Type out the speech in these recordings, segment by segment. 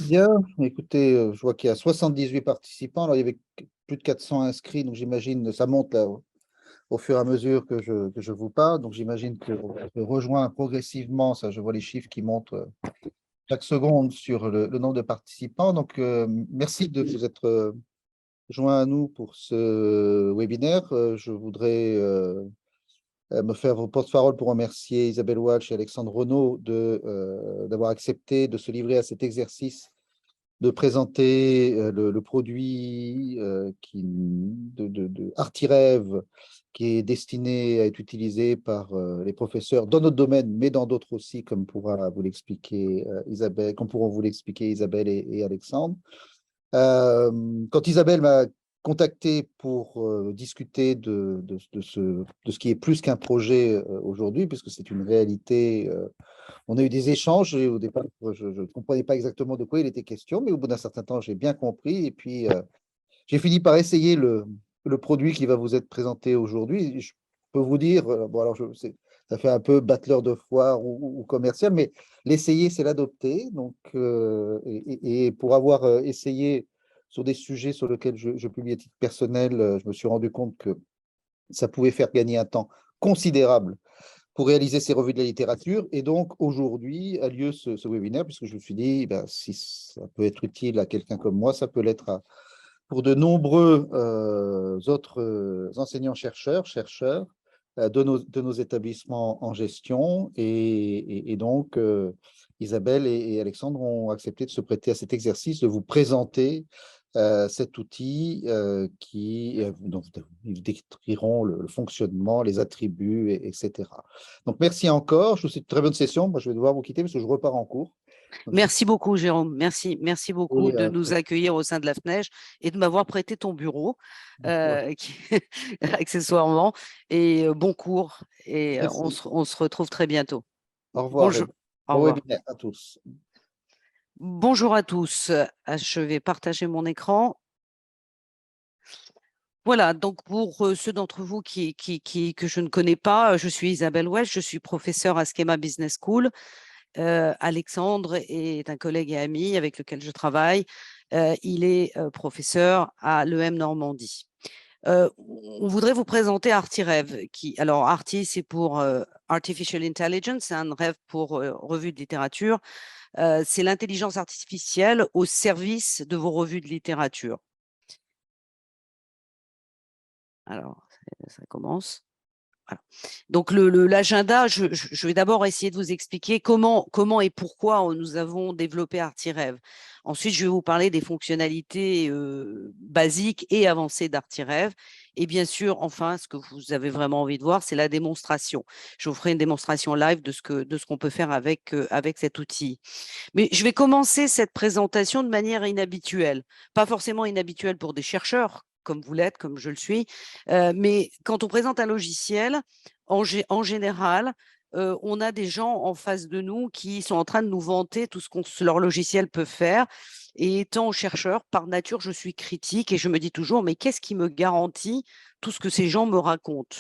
Bien, écoutez, je vois qu'il y a 78 participants. Alors, il y avait plus de 400 inscrits, donc j'imagine ça monte là au fur et à mesure que je vous parle. Donc, j'imagine que je rejoins progressivement, ça, je vois les chiffres qui montent chaque seconde sur le nombre de participants. Donc, merci de vous être joints à nous pour ce webinaire. Je voudrais me faire vos porte-parole pour remercier Isabelle Walsh et Alexandre Renaud d'avoir accepté de se livrer à cet exercice de présenter le produit de Artirève qui est destiné à être utilisé par les professeurs dans notre domaine, mais dans d'autres aussi, comme pourra vous l'expliquer Isabelle, comme pourront vous l'expliquer Isabelle et Alexandre. Quand Isabelle m'a contacté pour discuter de ce qui est plus qu'un projet aujourd'hui, puisque c'est une réalité. On a eu des échanges et au départ, je ne comprenais pas exactement de quoi il était question, mais au bout d'un certain temps, j'ai bien compris. Et puis, j'ai fini par essayer le produit qui va vous être présenté aujourd'hui. Je peux vous dire, bon, alors ça fait un peu battleur de foire ou commercial, mais l'essayer, c'est l'adopter. Donc, et pour avoir essayé sur des sujets sur lesquels je publie à titre personnel, je me suis rendu compte que ça pouvait faire gagner un temps considérable pour réaliser ces revues de la littérature. Et donc, aujourd'hui, a lieu ce webinaire, puisque je me suis dit, ben, si ça peut être utile à quelqu'un comme moi, ça peut l'être pour de nombreux autres enseignants-chercheurs de nos établissements en gestion. Et donc, Isabelle et Alexandre ont accepté de se prêter à cet exercice, de vous présenter cet outil dont ils décriront le fonctionnement, les attributs, etc. Donc, merci encore. Je vous souhaite une très bonne session. Moi, je vais devoir vous quitter parce que je repars en cours. Donc, Merci beaucoup, Jérôme. Merci beaucoup et, de nous accueillir au sein de la FNEJ et de m'avoir prêté ton bureau, accessoirement. Et bon cours. Et merci. on se retrouve très bientôt. Au revoir et Bonjour. Au bon revoir. webinaire à tous. Bonjour à tous. Je vais partager mon écran. Voilà, donc pour ceux d'entre vous que je ne connais pas, je suis Isabelle West, je suis professeure à Schema Business School. Alexandre est un collègue et ami avec lequel je travaille. Il est professeur à l'EM Normandie. On voudrait vous présenter Artirève. Alors, Arti, c'est pour Artificial Intelligence, c'est un rêve pour revue de littérature. C'est l'intelligence artificielle au service de vos revues de littérature. Alors, ça commence. Voilà. Donc, l'agenda, je vais d'abord essayer de vous expliquer comment et pourquoi nous avons développé Artirève. Ensuite, je vais vous parler des fonctionnalités basiques et avancées d'Artirève. Et bien sûr, enfin, ce que vous avez vraiment envie de voir, c'est la démonstration. Je vous ferai une démonstration live de ce qu'on peut faire avec cet outil. Mais je vais commencer cette présentation de manière inhabituelle. Pas forcément inhabituelle pour des chercheurs, comme vous l'êtes, comme je le suis, mais quand on présente un logiciel, en général, on a des gens en face de nous qui sont en train de nous vanter tout ce que leur logiciel peut faire. Et étant chercheur, par nature, je suis critique et je me dis toujours, mais qu'est-ce qui me garantit tout ce que ces gens me racontent?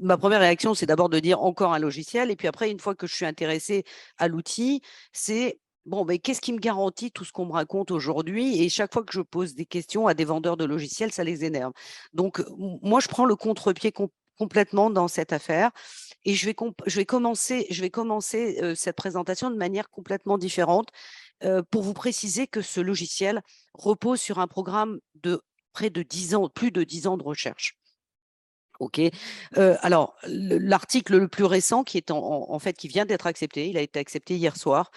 Ma première réaction, c'est d'abord de dire encore un logiciel. Et puis après, une fois que je suis intéressée à l'outil, c'est bon, mais qu'est-ce qui me garantit tout ce qu'on me raconte aujourd'hui? Et chaque fois que je pose des questions à des vendeurs de logiciels, ça les énerve. Donc, moi, je prends le contre-pied complètement dans cette affaire et je vais commencer cette présentation de manière complètement différente pour vous préciser que ce logiciel repose sur un programme de près de 10 ans, plus de 10 ans de recherche. OK. Alors, l'article le plus récent en fait, qui vient d'être accepté, il a été accepté hier soir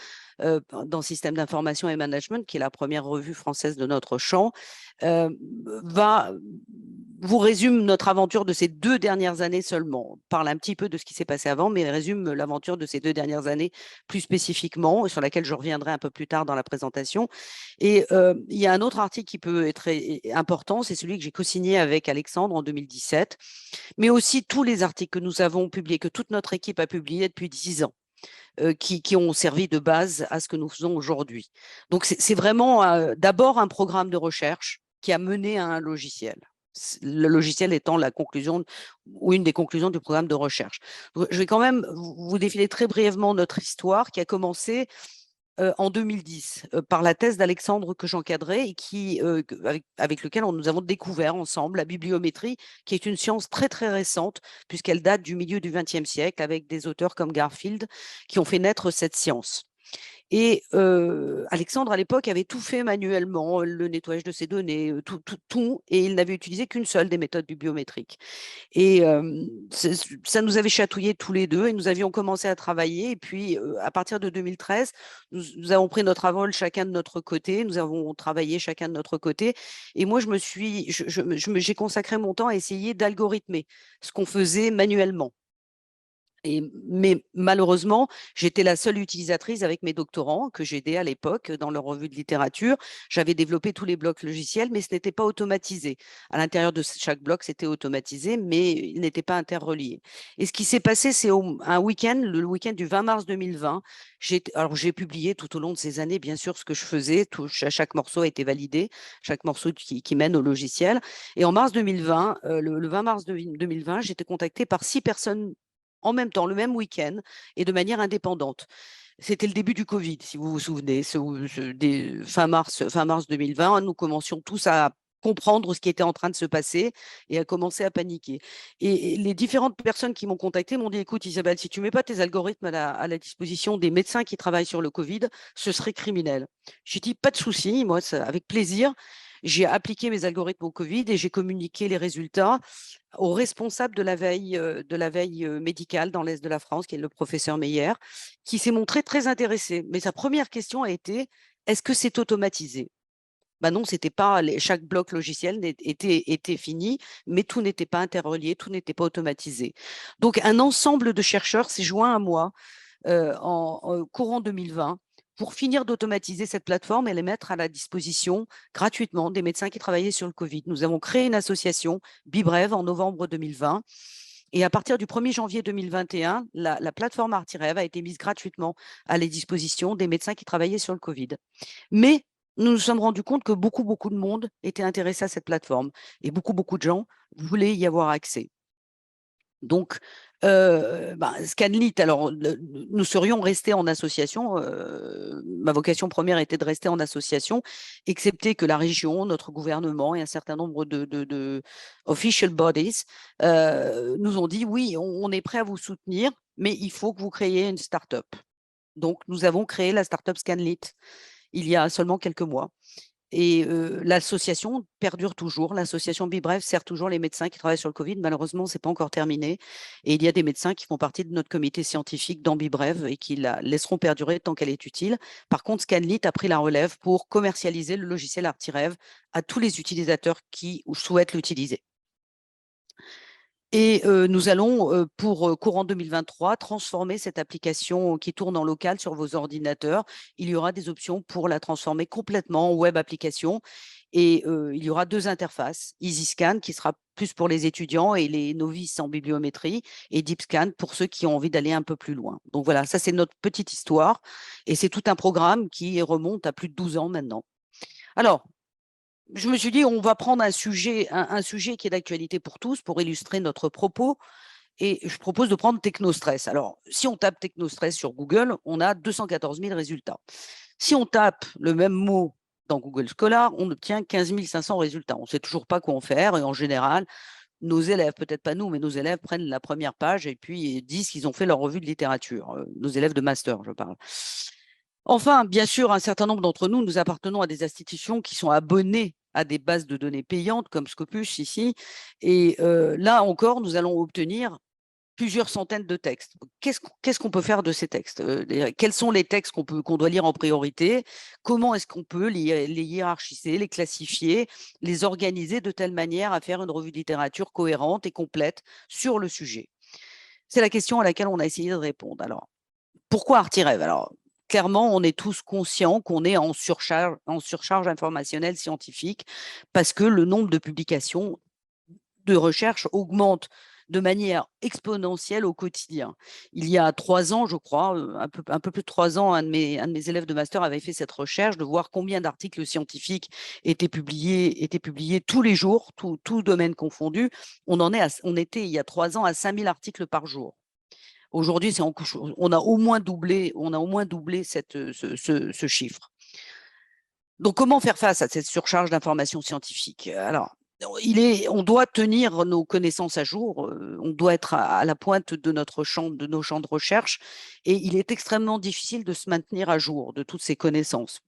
dans Système d'information et management, qui est la première revue française de notre champ, vous résume notre aventure de ces 2 dernières années seulement. On parle un petit peu de ce qui s'est passé avant, mais résume l'aventure de ces 2 dernières années plus spécifiquement, sur laquelle je reviendrai un peu plus tard dans la présentation. Et il y a un autre article qui peut être important, c'est celui que j'ai co-signé avec Alexandre en 2017, mais aussi tous les articles que nous avons publiés, que toute notre équipe a publiés depuis 10 ans. Qui ont servi de base à ce que nous faisons aujourd'hui. Donc, c'est vraiment d'abord un programme de recherche qui a mené à un logiciel. Le logiciel étant la conclusion ou une des conclusions du programme de recherche. Je vais quand même vous défiler très brièvement notre histoire qui a commencé en 2010 par la thèse d'Alexandre que j'encadrais et avec lequel nous avons découvert ensemble la bibliométrie, qui est une science très, très récente, puisqu'elle date du milieu du XXe siècle, avec des auteurs comme Garfield qui ont fait naître cette science. Et Alexandre, à l'époque, avait tout fait manuellement, le nettoyage de ses données, tout, et il n'avait utilisé qu'une seule des méthodes bibliométriques. Et ça nous avait chatouillé tous les deux, et nous avions commencé à travailler. Et puis, à partir de 2013, nous avons pris notre envol chacun de notre côté, nous avons travaillé chacun de notre côté. Et moi, j'ai consacré mon temps à essayer d'algorithmer ce qu'on faisait manuellement. Mais malheureusement, j'étais la seule utilisatrice avec mes doctorants que j'aidais à l'époque dans leur revue de littérature. J'avais développé tous les blocs logiciels, mais ce n'était pas automatisé. À l'intérieur de chaque bloc, c'était automatisé, mais il n'était pas interrelié. Et ce qui s'est passé, c'est un week-end, le week-end du 20 mars 2020. Alors, j'ai publié tout au long de ces années, bien sûr, ce que je faisais. Chaque morceau a été validé, chaque morceau qui mène au logiciel. Et en mars 2020, le 20 mars 2020, j'étais contactée par 6 personnes en même temps, le même week-end, et de manière indépendante. C'était le début du Covid, si vous vous souvenez, fin mars 2020. Nous commencions tous à comprendre ce qui était en train de se passer et à commencer à paniquer. Et les différentes personnes qui m'ont contacté m'ont dit, écoute Isabelle, si tu ne mets pas tes algorithmes à la disposition des médecins qui travaillent sur le Covid, ce serait criminel. J'ai dit, pas de souci, moi, avec plaisir. J'ai appliqué mes algorithmes au Covid et j'ai communiqué les résultats au responsable de la veille médicale dans l'Est de la France, qui est le professeur Meyer, qui s'est montré très intéressé. Mais sa première question a été, est-ce que c'est automatisé? Ben non, c'était pas chaque bloc logiciel était fini, mais tout n'était pas interrelié, tout n'était pas automatisé. Donc, un ensemble de chercheurs s'est joint à moi en courant 2020 pour finir d'automatiser cette plateforme et les mettre à la disposition gratuitement des médecins qui travaillaient sur le Covid. Nous avons créé une association, BIBREV, en novembre 2020. Et à partir du 1er janvier 2021, la plateforme Artirev a été mise gratuitement à la disposition des médecins qui travaillaient sur le Covid. Mais nous nous sommes rendus compte que beaucoup de monde était intéressé à cette plateforme et beaucoup de gens voulaient y avoir accès. Donc, Scanlit, alors nous serions restés en association. Ma vocation première était de rester en association, excepté que la région, notre gouvernement et un certain nombre de official bodies nous ont dit oui, on est prêt à vous soutenir, mais il faut que vous créiez une start-up. Donc, nous avons créé la start-up Scanlit il y a seulement quelques mois. Et l'association perdure toujours. L'association BIBREV sert toujours les médecins qui travaillent sur le Covid. Malheureusement, ce n'est pas encore terminé. Et il y a des médecins qui font partie de notre comité scientifique dans BIBREV et qui la laisseront perdurer tant qu'elle est utile. Par contre, Scanlit a pris la relève pour commercialiser le logiciel Artirev à tous les utilisateurs qui souhaitent l'utiliser. Et nous allons, pour courant 2023, transformer cette application qui tourne en local sur vos ordinateurs. Il y aura des options pour la transformer complètement en web application. Et il y aura 2 interfaces, EasyScan qui sera plus pour les étudiants et les novices en bibliométrie, et DeepScan pour ceux qui ont envie d'aller un peu plus loin. Donc voilà, ça c'est notre petite histoire. Et c'est tout un programme qui remonte à plus de 12 ans maintenant. Alors, je me suis dit, on va prendre un sujet qui est d'actualité pour tous pour illustrer notre propos. Et je propose de prendre technostress. Alors, si on tape technostress sur Google, on a 214 000 résultats. Si on tape le même mot dans Google Scholar, on obtient 15 500 résultats. On ne sait toujours pas quoi en faire. Et en général, nos élèves, peut-être pas nous, mais nos élèves prennent la première page et puis disent qu'ils ont fait leur revue de littérature. Nos élèves de master, je parle. Enfin, bien sûr, un certain nombre d'entre nous, nous appartenons à des institutions qui sont abonnées à des bases de données payantes comme Scopus ici. Et là encore, nous allons obtenir plusieurs centaines de textes. Qu'est-ce qu'on peut faire de ces textes? Quels sont les textes qu'on doit lire en priorité? Comment est-ce qu'on peut les hiérarchiser, les classifier, les organiser de telle manière à faire une revue de littérature cohérente et complète sur le sujet? C'est la question à laquelle on a essayé de répondre. Alors, pourquoi Artirev? Alors, clairement, on est tous conscients qu'on est en surcharge informationnelle scientifique parce que le nombre de publications de recherche augmente de manière exponentielle au quotidien. Il y a 3 ans, je crois, un peu plus de 3 ans, un de mes élèves de master avait fait cette recherche de voir combien d'articles scientifiques étaient publiés tous les jours, tout domaine confondu. On était il y a 3 ans à 5000 articles par jour. Aujourd'hui, on a au moins doublé ce chiffre. Donc, comment faire face à cette surcharge d'informations scientifiques? Alors, on doit tenir nos connaissances à jour, on doit être à la pointe de nos champs de recherche, et il est extrêmement difficile de se maintenir à jour de toutes ces connaissances.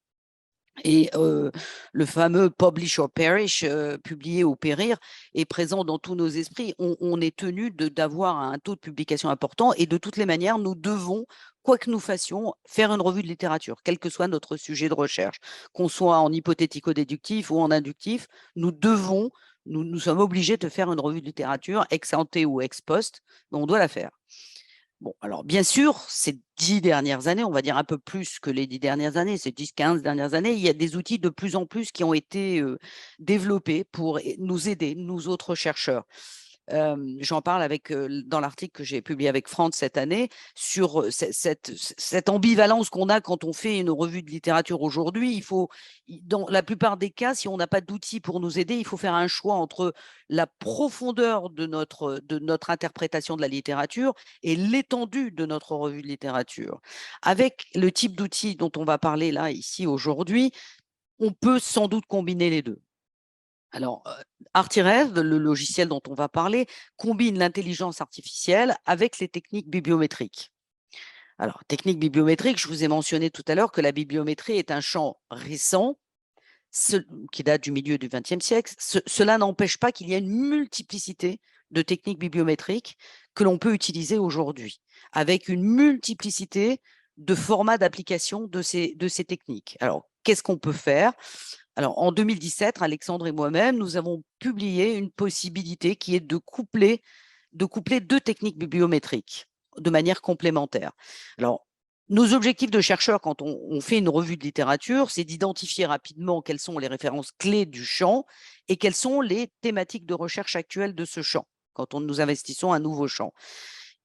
Et le fameux publish or perish, publier ou périr, est présent dans tous nos esprits. On est tenu d'avoir un taux de publication important, et de toutes les manières, nous devons, quoi que nous fassions, faire une revue de littérature, quel que soit notre sujet de recherche, qu'on soit en hypothético-déductif ou en inductif, nous sommes obligés de faire une revue de littérature, ex ante ou ex post, mais on doit la faire. Bon, alors bien sûr, ces 10 dernières années, on va dire un peu plus que les 10 dernières années, ces 10-15 dernières années, il y a des outils de plus en plus qui ont été développés pour nous aider, nous autres chercheurs. J'en parle dans l'article que j'ai publié avec France cette année sur cette ambivalence qu'on a quand on fait une revue de littérature aujourd'hui. Dans la plupart des cas, si on n'a pas d'outils pour nous aider, il faut faire un choix entre la profondeur de notre interprétation de la littérature et l'étendue de notre revue de littérature. Avec le type d'outils dont on va parler là, ici, aujourd'hui, on peut sans doute combiner les deux. Alors, Artirev, le logiciel dont on va parler, combine l'intelligence artificielle avec les techniques bibliométriques. Alors, technique bibliométrique, je vous ai mentionné tout à l'heure que la bibliométrie est un champ récent, qui date du milieu du XXe siècle. Cela n'empêche pas qu'il y a une multiplicité de techniques bibliométriques que l'on peut utiliser aujourd'hui, avec une multiplicité de formats d'application de ces techniques. Alors, qu'est-ce qu'on peut faire? Alors, en 2017, Alexandre et moi-même, nous avons publié une possibilité qui est de coupler 2 techniques bibliométriques de manière complémentaire. Alors, nos objectifs de chercheurs, quand on fait une revue de littérature, c'est d'identifier rapidement quelles sont les références clés du champ et quelles sont les thématiques de recherche actuelles de ce champ, quand nous investissons un nouveau champ.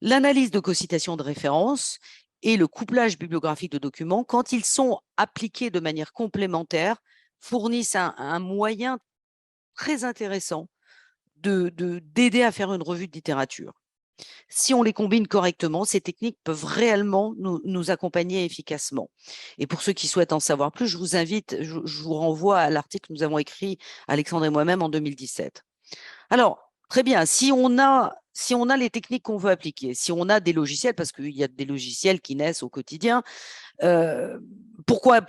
L'analyse de co-citation de référence et le couplage bibliographique de documents, quand ils sont appliqués de manière complémentaire, fournissent un moyen très intéressant d'aider à faire une revue de littérature. Si on les combine correctement, ces techniques peuvent réellement nous accompagner efficacement. Et pour ceux qui souhaitent en savoir plus, je vous renvoie à l'article que nous avons écrit, Alexandre et moi-même, en 2017. Alors, très bien, si on a les techniques qu'on veut appliquer, si on a des logiciels, parce qu'il y a des logiciels qui naissent au quotidien, pourquoi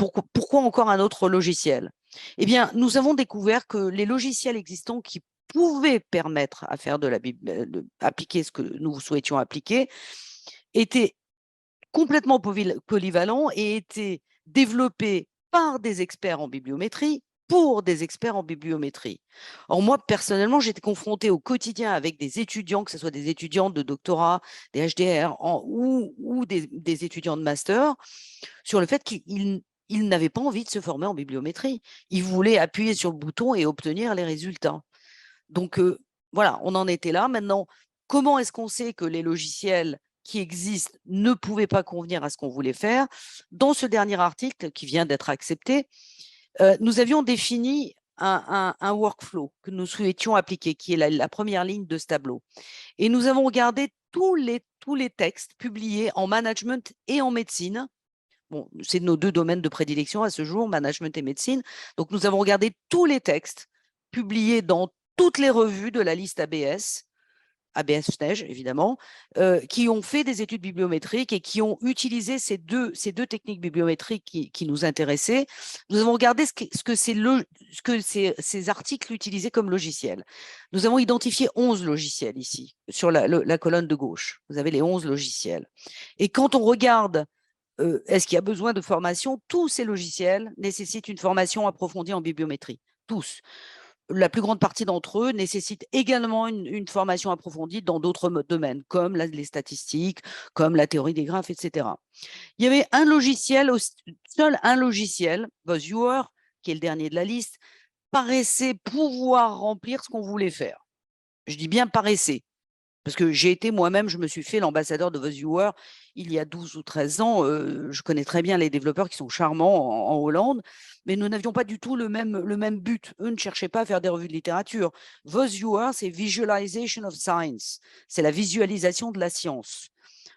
encore un autre logiciel? Eh bien, nous avons découvert que les logiciels existants qui pouvaient permettre à faire appliquer ce que nous souhaitions appliquer étaient complètement polyvalents et étaient développés par des experts en bibliométrie pour des experts en bibliométrie. Or, moi, personnellement, j'étais confrontée au quotidien avec des étudiants, que ce soit des étudiants de doctorat, des HDR ou des étudiants de master, sur le fait qu'ils n'avaient pas envie de se former en bibliométrie. Ils voulaient appuyer sur le bouton et obtenir les résultats. Donc, voilà, on en était là. Maintenant, comment est-ce qu'on sait que les logiciels qui existent ne pouvaient pas convenir à ce qu'on voulait faire? Dans ce dernier article qui vient d'être accepté, nous avions défini un workflow que nous souhaitions appliquer, qui est la première ligne de ce tableau. Et nous avons regardé tous les textes publiés en management et en médecine. Bon, c'est nos 2 domaines de prédilection à ce jour, management et médecine. Donc, nous avons regardé tous les textes publiés dans toutes les revues de la liste ABS FNEJ évidemment, qui ont fait des études bibliométriques et qui ont utilisé ces deux techniques bibliométriques qui nous intéressaient. Nous avons regardé ce que ces articles utilisaient comme logiciel. Nous avons identifié 11 logiciels ici, sur la colonne de gauche. Vous avez les 11 logiciels. Et quand on regarde est-ce qu'il y a besoin de formation, tous ces logiciels nécessitent une formation approfondie en bibliométrie, tous. La plus grande partie d'entre eux nécessitent également une formation approfondie dans d'autres domaines, comme les statistiques, comme la théorie des graphes, etc. Il y avait seul un logiciel, BuzzViewer, qui est le dernier de la liste, paraissait pouvoir remplir ce qu'on voulait faire. Je dis bien paraissait, parce que j'ai été moi-même, je me suis fait l'ambassadeur de BuzzViewer il y a 12 ou 13 ans. Je connais très bien les développeurs qui sont charmants en Hollande, mais nous n'avions pas du tout le même but. Eux ne cherchaient pas à faire des revues de littérature. BuzzViewer, c'est Visualization of Science, c'est la visualisation de la science.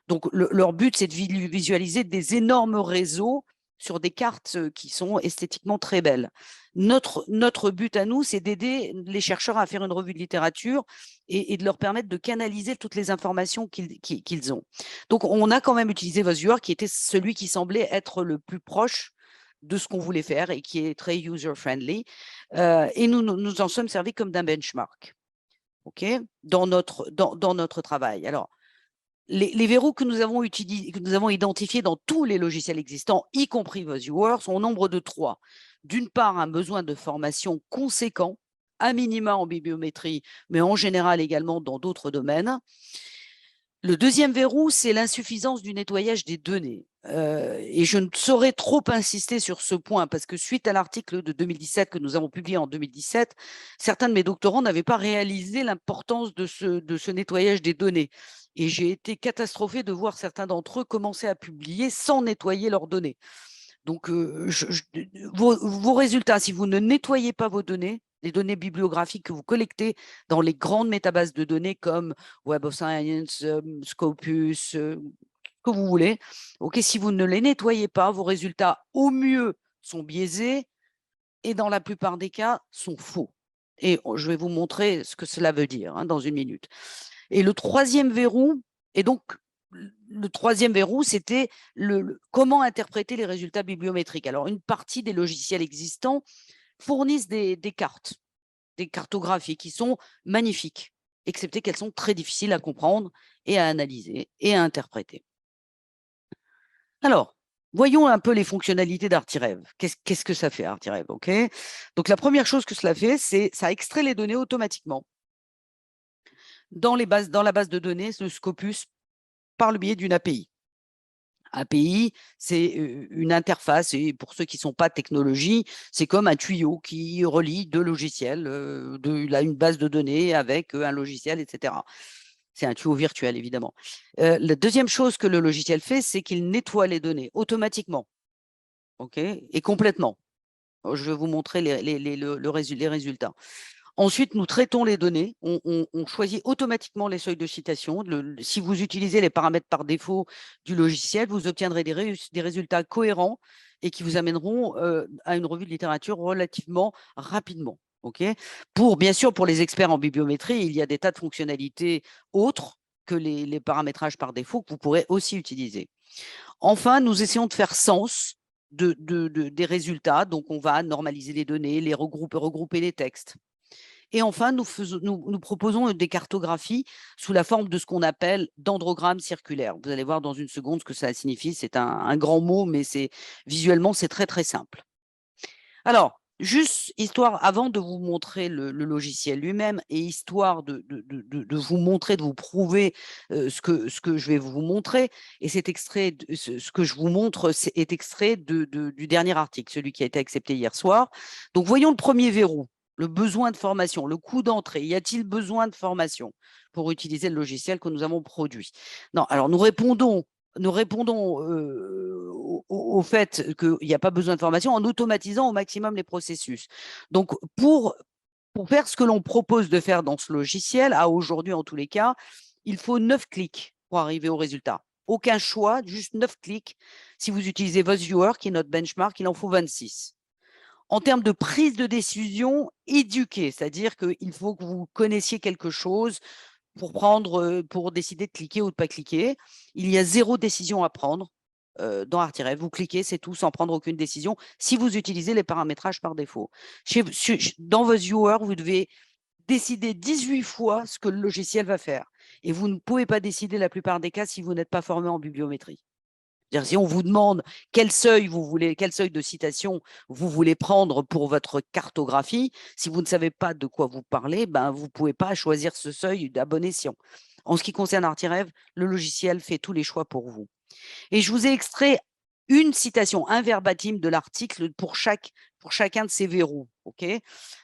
Donc, leur but, c'est de visualiser des énormes réseaux sur des cartes qui sont esthétiquement très belles. Notre but à nous, c'est d'aider les chercheurs à faire une revue de littérature et de leur permettre de canaliser toutes les informations qu'ils ont. Donc, on a quand même utilisé VoiceViewer, qui était celui qui semblait être le plus proche de ce qu'on voulait faire et qui est très user-friendly. Et nous en sommes servis comme d'un benchmark, dans notre travail. Alors, les verrous que nous avons identifiés dans tous les logiciels existants, y compris VoiceViewer, sont au nombre de 3. D'une part, un besoin de formation conséquent, à minima en bibliométrie, mais en général également dans d'autres domaines. Le deuxième verrou, c'est l'insuffisance du nettoyage des données. Et je ne saurais trop insister sur ce point parce que suite à l'article de 2017 que nous avons publié en 2017, certains de mes doctorants n'avaient pas réalisé l'importance de ce nettoyage des données. Et j'ai été catastrophée de voir certains d'entre eux commencer à publier sans nettoyer leurs données. Donc, vos résultats, si vous ne nettoyez pas vos données, les données bibliographiques que vous collectez dans les grandes métabases de données comme Web of Science, Scopus, que vous voulez, si vous ne les nettoyez pas, vos résultats au mieux sont biaisés et dans la plupart des cas sont faux. Et je vais vous montrer ce que cela veut dire dans une minute. Et le troisième verrou, c'était comment interpréter les résultats bibliométriques. Alors, une partie des logiciels existants fournissent des cartes, des cartographies qui sont magnifiques, excepté qu'elles sont très difficiles à comprendre et à analyser et à interpréter. Alors, voyons un peu les fonctionnalités d'Artirev. Qu'est-ce que ça fait, Artirev, Donc, la première chose que cela fait, c'est ça extrait les données automatiquement dans la base de données de Scopus par le biais d'une API. API, c'est une interface, et pour ceux qui ne sont pas technologie, c'est comme un tuyau qui relie deux logiciels, une base de données avec un logiciel, etc. C'est un tuyau virtuel, évidemment. La deuxième chose que le logiciel fait, c'est qu'il nettoie les données automatiquement, et complètement. Je vais vous montrer les résultats. Ensuite, nous traitons les données. On choisit automatiquement les seuils de citation. Si vous utilisez les paramètres par défaut du logiciel, vous obtiendrez des résultats cohérents et qui vous amèneront à une revue de littérature relativement rapidement. Bien sûr, pour les experts en bibliométrie, il y a des tas de fonctionnalités autres que les paramétrages par défaut que vous pourrez aussi utiliser. Enfin, nous essayons de faire sens des résultats. Donc, on va normaliser les données, les regrouper les textes. Et enfin, nous proposons des cartographies sous la forme de ce qu'on appelle dendrogrammes circulaires. Vous allez voir dans une seconde ce que ça signifie. C'est un grand mot, mais visuellement, c'est très, très simple. Alors, juste histoire, avant de vous montrer le logiciel lui-même et histoire de vous montrer, de vous prouver ce que je vais vous montrer, et cet extrait, ce que je vous montre est extrait du dernier article, celui qui a été accepté hier soir. Donc, voyons le premier verrou. Le besoin de formation, le coût d'entrée. Y a-t-il besoin de formation pour utiliser le logiciel que nous avons produit? Non, alors nous répondons au fait qu'il n'y a pas besoin de formation en automatisant au maximum les processus. Donc, pour faire ce que l'on propose de faire dans ce logiciel, à aujourd'hui en tous les cas, il faut 9 clics pour arriver au résultat. Aucun choix, juste 9 clics. Si vous utilisez VoiceViewer, qui est notre benchmark, il en faut 26. En termes de prise de décision, éduquée, c'est-à-dire qu'il faut que vous connaissiez quelque chose pour décider de cliquer ou de ne pas cliquer. Il y a 0 décision à prendre dans Artirev. Vous cliquez, c'est tout, sans prendre aucune décision, si vous utilisez les paramétrages par défaut. Dans VoiceViewer, vous devez décider 18 fois ce que le logiciel va faire. Et vous ne pouvez pas décider la plupart des cas si vous n'êtes pas formé en bibliométrie. Si on vous demande quel seuil de citation vous voulez prendre pour votre cartographie, si vous ne savez pas de quoi vous parlez, vous ne pouvez pas choisir ce seuil à bon escient. En ce qui concerne Artirev, le logiciel fait tous les choix pour vous. Et je vous ai extrait une citation, un verbatim de l'article pour chacun de ces verrous.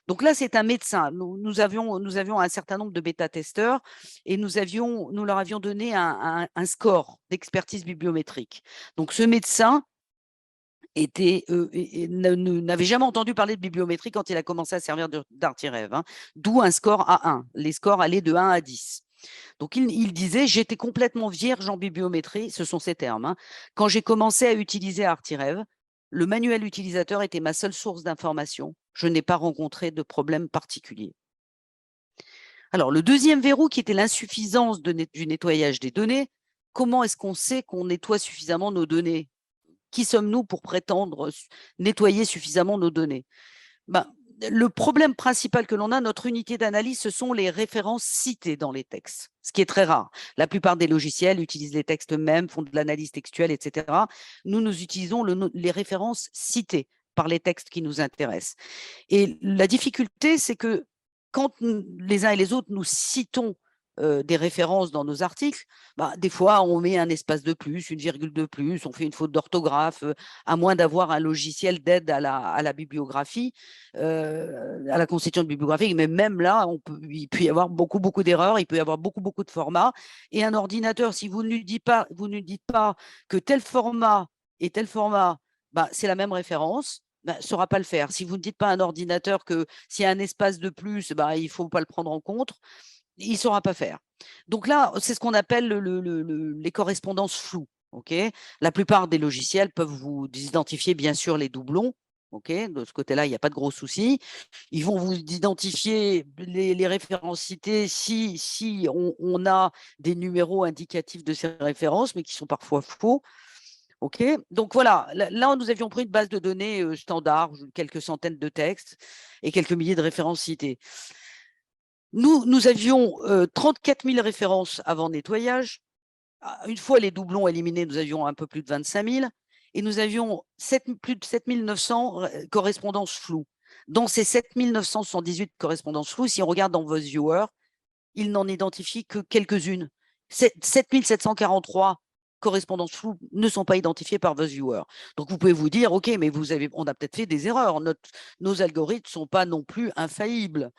Donc là, c'est un médecin. Nous avions un certain nombre de bêta-testeurs et nous leur avions donné un score d'expertise bibliométrique. Donc ce médecin n'avait jamais entendu parler de bibliométrie quand il a commencé à servir d'Artirev, d'où un score A1. Les scores allaient de 1 à 10. Donc, il disait « J'étais complètement vierge en bibliométrie », ce sont ces termes, hein, quand j'ai commencé à utiliser ArtiRev. Le manuel utilisateur était ma seule source d'information. Je n'ai pas rencontré de problème particulier. Alors, le deuxième verrou qui était l'insuffisance du nettoyage des données, comment est-ce qu'on sait qu'on nettoie suffisamment nos données? Qui sommes-nous pour prétendre nettoyer suffisamment nos données? Ben, le problème principal que l'on a, notre unité d'analyse, ce sont les références citées dans les textes, ce qui est très rare. La plupart des logiciels utilisent les textes mêmes, font de l'analyse textuelle, etc. Nous utilisons les références citées par les textes qui nous intéressent. Et la difficulté, c'est que quand les uns et les autres, nous citons des références dans nos articles, bah, des fois, on met un espace de plus, une virgule de plus, on fait une faute d'orthographe, à moins d'avoir un logiciel d'aide à la bibliographie, à la constitution de bibliographie. Mais même là, il peut y avoir beaucoup d'erreurs, il peut y avoir beaucoup de formats. Et un ordinateur, si vous ne dites pas que tel format et tel format, bah, c'est la même référence, ne saura pas le faire. Si vous ne dites pas à un ordinateur que s'il y a un espace de plus, bah, il ne faut pas le prendre en compte, il ne saura pas faire. Donc là, c'est ce qu'on appelle les correspondances floues. Okay, la plupart des logiciels peuvent vous identifier bien sûr les doublons. Okay, de ce côté-là, il n'y a pas de gros soucis. Ils vont vous identifier les références citées si on a des numéros indicatifs de ces références, mais qui sont parfois faux. OK, donc voilà, là, nous avions pris une base de données standard, quelques centaines de textes et quelques milliers de références citées. Nous avions 34 000 références avant nettoyage. Une fois les doublons éliminés, nous avions un peu plus de 25 000 et nous avions plus de 7 900 correspondances floues. Dans ces 7 978 correspondances floues, si on regarde dans vos viewers, il n'en identifie que quelques-unes. 7 743 correspondances floues ne sont pas identifiées par vos viewers. Donc, vous pouvez vous dire, OK, mais on a peut-être fait des erreurs. Nos algorithmes ne sont pas non plus infaillibles.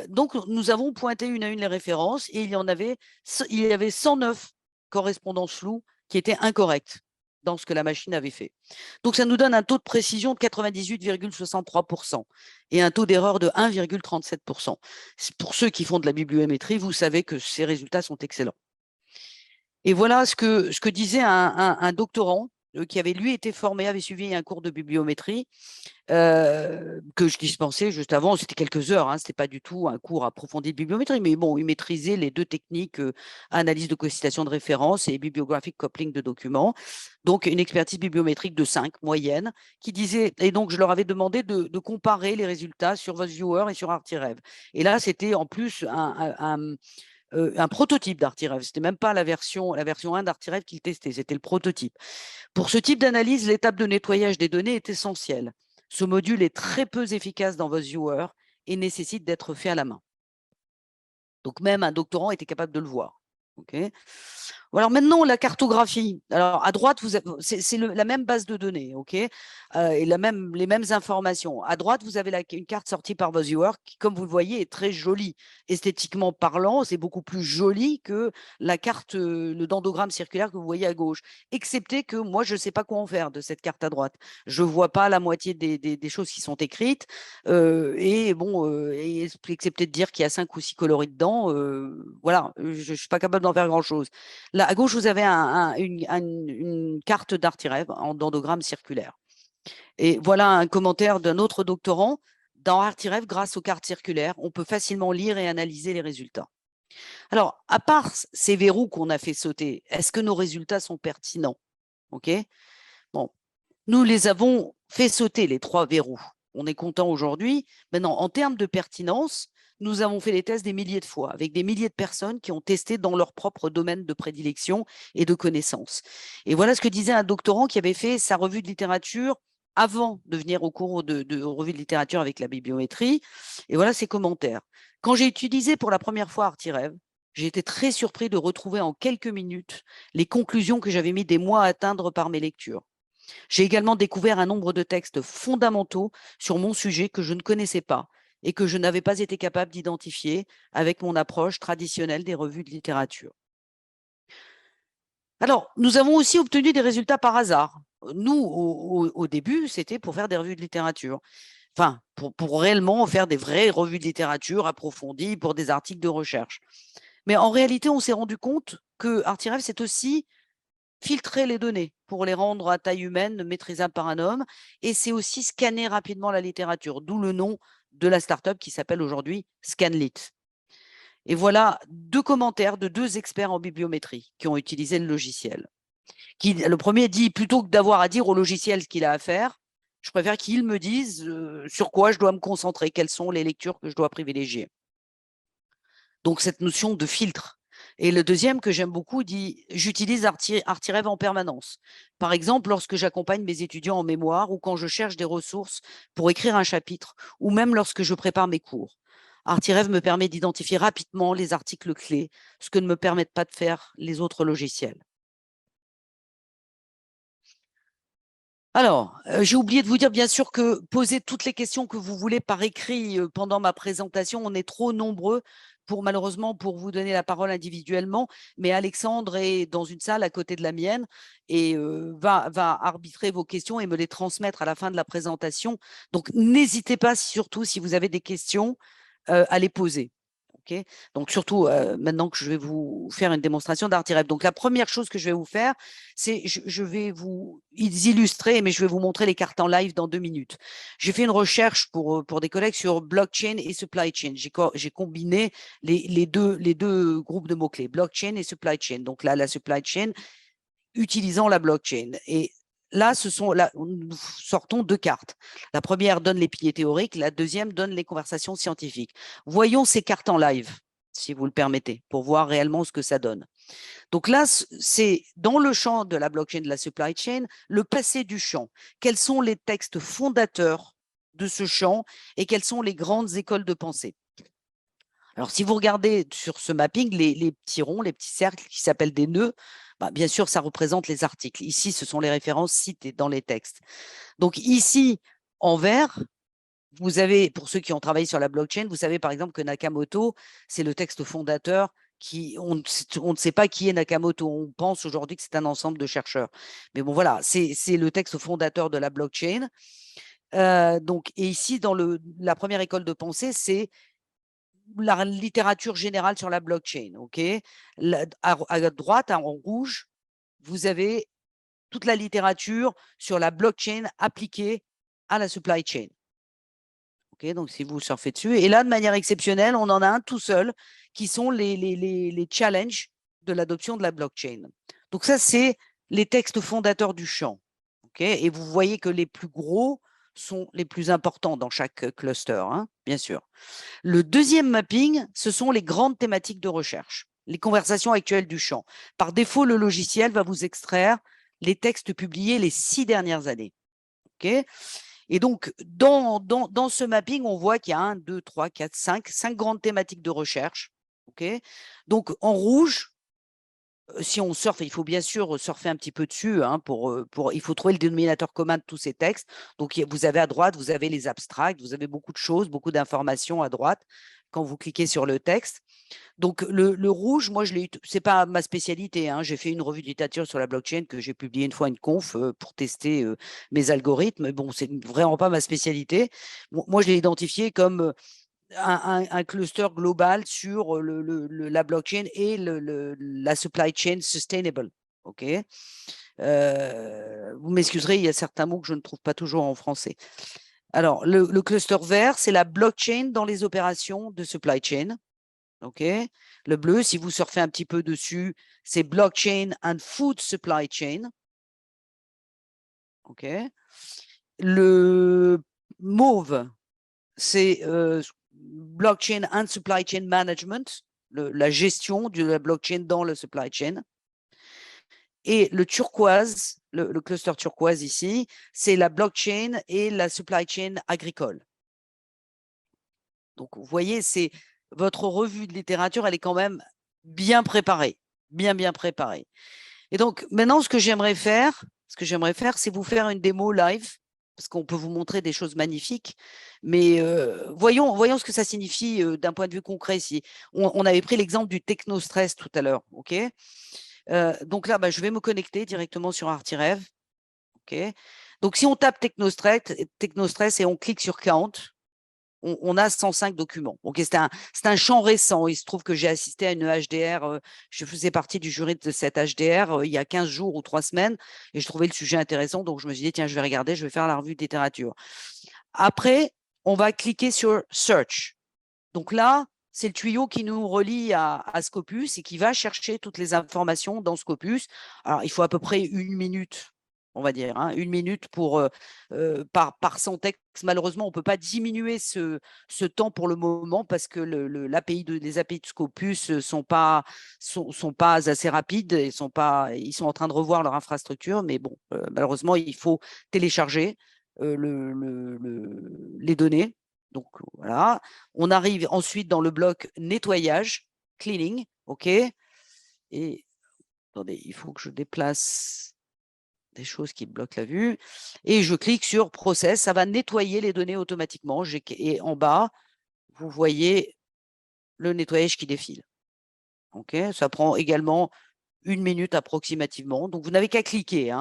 Donc, nous avons pointé une à une les références et il y avait 109 correspondances floues qui étaient incorrectes dans ce que la machine avait fait. Donc, ça nous donne un taux de précision de 98,63% et un taux d'erreur de 1,37%. Pour ceux qui font de la bibliométrie, vous savez que ces résultats sont excellents. Et voilà ce que disait un doctorant qui avait, lui, été formé, avait suivi un cours de bibliométrie que je dispensais juste avant. C'était quelques heures, hein, ce n'était pas du tout un cours approfondi de bibliométrie, mais bon, il maîtrisait les deux techniques, analyse de concitation de référence et bibliographic coupling de documents. Donc, une expertise bibliométrique de 5, moyenne, qui disait, et donc je leur avais demandé de comparer les résultats sur VoiceViewer et sur ArtiRev. Et là, c'était en plus un prototype d'ArtiRev. Ce n'était même pas la version 1 d'ArtiRev qu'il testait, c'était le prototype. Pour ce type d'analyse, l'étape de nettoyage des données est essentielle. Ce module est très peu efficace dans VoiceViewer et nécessite d'être fait à la main. Donc, même un doctorant était capable de le voir. Okay. Alors maintenant, la cartographie. Alors à droite, c'est la même base de données, ok, et les mêmes informations. À droite, vous avez une carte sortie par VoiceViewer qui, comme vous le voyez, est très jolie. Esthétiquement parlant, c'est beaucoup plus joli que la carte, le dendrogramme circulaire que vous voyez à gauche. Excepté que moi, je ne sais pas quoi en faire de cette carte à droite. Je ne vois pas la moitié des choses qui sont écrites. Et bon, excepté de dire qu'il y a 5 ou 6 coloris dedans, voilà, je ne suis pas capable d'en faire grand-chose. Là, à gauche, vous avez une carte d'ArtiRev en dendrogramme circulaire. Et voilà un commentaire d'un autre doctorant. Dans ArtiRev, grâce aux cartes circulaires, on peut facilement lire et analyser les résultats. Alors, à part ces verrous qu'on a fait sauter, est-ce que nos résultats sont pertinents? OK. Bon, nous les avons fait sauter, les 3 verrous. On est content aujourd'hui. Maintenant, en termes de pertinence, nous avons fait les tests des milliers de fois avec des milliers de personnes qui ont testé dans leur propre domaine de prédilection et de connaissances. Et voilà ce que disait un doctorant qui avait fait sa revue de littérature avant de venir au cours de revue de littérature avec la bibliométrie. Et voilà ses commentaires. Quand j'ai utilisé pour la première fois ArtiRev, j'ai été très surpris de retrouver en quelques minutes les conclusions que j'avais mis des mois à atteindre par mes lectures. J'ai également découvert un nombre de textes fondamentaux sur mon sujet que je ne connaissais pas et que je n'avais pas été capable d'identifier avec mon approche traditionnelle des revues de littérature. Alors, nous avons aussi obtenu des résultats par hasard. Nous, au début, c'était pour faire des revues de littérature. Enfin, pour réellement faire des vraies revues de littérature approfondies pour des articles de recherche. Mais en réalité, on s'est rendu compte que Artirev, c'est aussi filtrer les données pour les rendre à taille humaine, maîtrisables par un homme. Et c'est aussi scanner rapidement la littérature, d'où le nom de la startup qui s'appelle aujourd'hui Scanlit. Et voilà 2 commentaires de 2 experts en bibliométrie qui ont utilisé le logiciel. Le premier dit, plutôt que d'avoir à dire au logiciel ce qu'il a à faire, je préfère qu'il me dise sur quoi je dois me concentrer, quelles sont les lectures que je dois privilégier. Donc, cette notion de filtre. Et le deuxième que j'aime beaucoup dit, j'utilise Artirev en permanence. Par exemple, lorsque j'accompagne mes étudiants en mémoire ou quand je cherche des ressources pour écrire un chapitre ou même lorsque je prépare mes cours. Artirev me permet d'identifier rapidement les articles clés, ce que ne me permettent pas de faire les autres logiciels. Alors, j'ai oublié de vous dire, bien sûr, que poser toutes les questions que vous voulez par écrit pendant ma présentation, on est trop nombreux malheureusement pour vous donner la parole individuellement, mais Alexandre est dans une salle à côté de la mienne et va arbitrer vos questions et me les transmettre à la fin de la présentation. Donc, n'hésitez pas, surtout si vous avez des questions, à les poser. Okay, donc, surtout maintenant que je vais vous faire une démonstration d'Artirev. Donc, la première chose que je vais vous faire, c'est je vais vous illustrer, mais je vais vous montrer les cartes en live dans 2 minutes. J'ai fait une recherche pour des collègues sur blockchain et supply chain. J'ai combiné les deux groupes de mots-clés, blockchain et supply chain. Donc là, la supply chain utilisant la blockchain. Et là, nous sortons 2 cartes. La première donne les piliers théoriques, la deuxième donne les conversations scientifiques. Voyons ces cartes en live, si vous le permettez, pour voir réellement ce que ça donne. Donc là, c'est dans le champ de la blockchain, de la supply chain, le passé du champ. Quels sont les textes fondateurs de ce champ et quelles sont les grandes écoles de pensée? Alors, si vous regardez sur ce mapping, les petits ronds, les petits cercles qui s'appellent des nœuds, bien sûr, ça représente les articles. Ici, ce sont les références citées dans les textes. Donc ici, en vert, vous avez, pour ceux qui ont travaillé sur la blockchain, vous savez par exemple que Nakamoto, c'est le texte fondateur on ne sait pas qui est Nakamoto. On pense aujourd'hui que c'est un ensemble de chercheurs. Mais bon, voilà, c'est le texte fondateur de la blockchain. Et ici, dans la première école de pensée, c'est la littérature générale sur la blockchain. Okay, à droite, en rouge, vous avez toute la littérature sur la blockchain appliquée à la supply chain. Okay, donc, si vous surfez dessus. Et là, de manière exceptionnelle, on en a un tout seul qui sont les challenges de l'adoption de la blockchain. Donc, ça, c'est les textes fondateurs du champ. Okay, et vous voyez que les plus gros sont les plus importants dans chaque cluster, hein, bien sûr. Le deuxième mapping, ce sont les grandes thématiques de recherche, les conversations actuelles du champ. Par défaut, le logiciel va vous extraire les textes publiés les 6 dernières années. Okay, et donc, dans ce mapping, on voit qu'il y a 1, 2, 3, 4, 5 grandes thématiques de recherche. Okay, donc, en rouge, si on surfe, il faut bien sûr surfer un petit peu dessus, hein, il faut trouver le dénominateur commun de tous ces textes. Donc, vous avez à droite, vous avez les abstracts, vous avez beaucoup de choses, beaucoup d'informations à droite quand vous cliquez sur le texte. Donc, le rouge, moi, c'est pas ma spécialité, hein. J'ai fait une revue de littérature sur la blockchain que j'ai publiée une fois une conf pour tester mes algorithmes. Bon, c'est vraiment pas ma spécialité. Moi, je l'ai identifié comme un cluster global sur la blockchain et la supply chain sustainable. OK. Vous m'excuserez, il y a certains mots que je ne trouve pas toujours en français. Alors, le cluster vert, c'est la blockchain dans les opérations de supply chain. OK. Le bleu, si vous surfez un petit peu dessus, c'est blockchain and food supply chain. OK. Le mauve, c'est blockchain and supply chain management, la gestion de la blockchain dans le supply chain. Et le turquoise, le cluster turquoise ici, c'est la blockchain et la supply chain agricole. Donc, vous voyez, c'est votre revue de littérature, elle est quand même bien préparée, bien préparée. Et donc, maintenant, ce que j'aimerais faire, c'est vous faire une démo live, parce qu'on peut vous montrer des choses magnifiques, mais voyons ce que ça signifie d'un point de vue concret. Si on avait pris l'exemple du technostress tout à l'heure, ok. Donc là, je vais me connecter directement sur Artirev, ok. Donc, si on tape technostress et on clique sur count, on a 105 documents. Ok, c'est un champ récent. Il se trouve que j'ai assisté à une HDR. Je faisais partie du jury de cette HDR il y a 15 jours ou 3 semaines et je trouvais le sujet intéressant. Donc, je me suis dit, tiens, je vais regarder, je vais faire la revue de littérature. Après, on va cliquer sur Search. Donc là, c'est le tuyau qui nous relie à Scopus et qui va chercher toutes les informations dans Scopus. Alors, il faut à peu près 1 minute, on va dire, 1 minute par 100 textes. Malheureusement, on ne peut pas diminuer ce temps pour le moment parce que les API de Scopus ne sont pas assez rapides. Ils sont en train de revoir leur infrastructure, mais bon, malheureusement, il faut télécharger les données. Donc voilà, on arrive ensuite dans le bloc nettoyage, cleaning, ok. Et attendez, il faut que je déplace des choses qui bloquent la vue. Et je clique sur process, ça va nettoyer les données automatiquement. Et en bas, vous voyez le nettoyage qui défile. Ok, ça prend également 1 minute approximativement. Donc vous n'avez qu'à cliquer.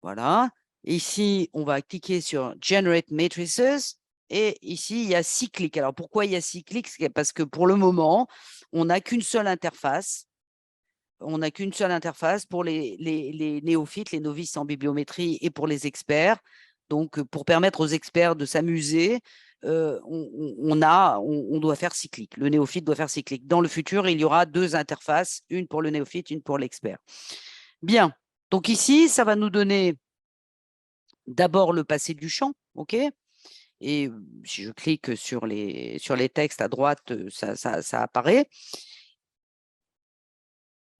Voilà. Ici, on va cliquer sur Generate Matrices. Et ici, il y a 6 clics. Alors, pourquoi il y a 6 clics? Parce que pour le moment, on n'a qu'une seule interface. On n'a qu'une seule interface pour les néophytes, les novices en bibliométrie et pour les experts. Donc, pour permettre aux experts de s'amuser, on doit faire 6 clics. Le néophyte doit faire 6 clics. Dans le futur, il y aura 2 interfaces, une pour le néophyte, une pour l'expert. Bien. Donc ici, ça va nous donner d'abord le passé du champ, ok. Et si je clique sur les textes à droite, ça apparaît.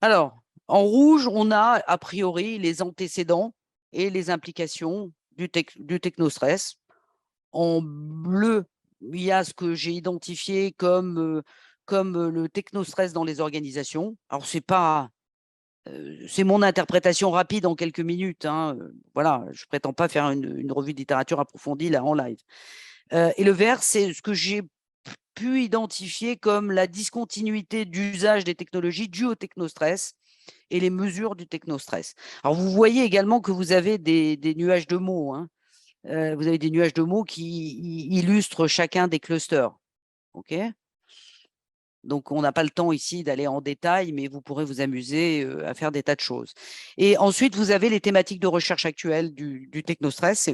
Alors, en rouge, on a a priori les antécédents et les implications du technostress. En bleu, il y a ce que j'ai identifié comme le technostress dans les organisations. Alors, c'est mon interprétation rapide en quelques minutes. Voilà, je ne prétends pas faire une revue de littérature approfondie là en live. Et le vert, c'est ce que j'ai pu identifier comme la discontinuité d'usage des technologies due au technostress et les mesures du technostress. Alors, vous voyez également que vous avez des nuages de mots. Vous avez des nuages de mots qui illustrent chacun des clusters. OK ? Donc, on n'a pas le temps ici d'aller en détail, mais vous pourrez vous amuser à faire des tas de choses. Et ensuite, vous avez les thématiques de recherche actuelles du technostress.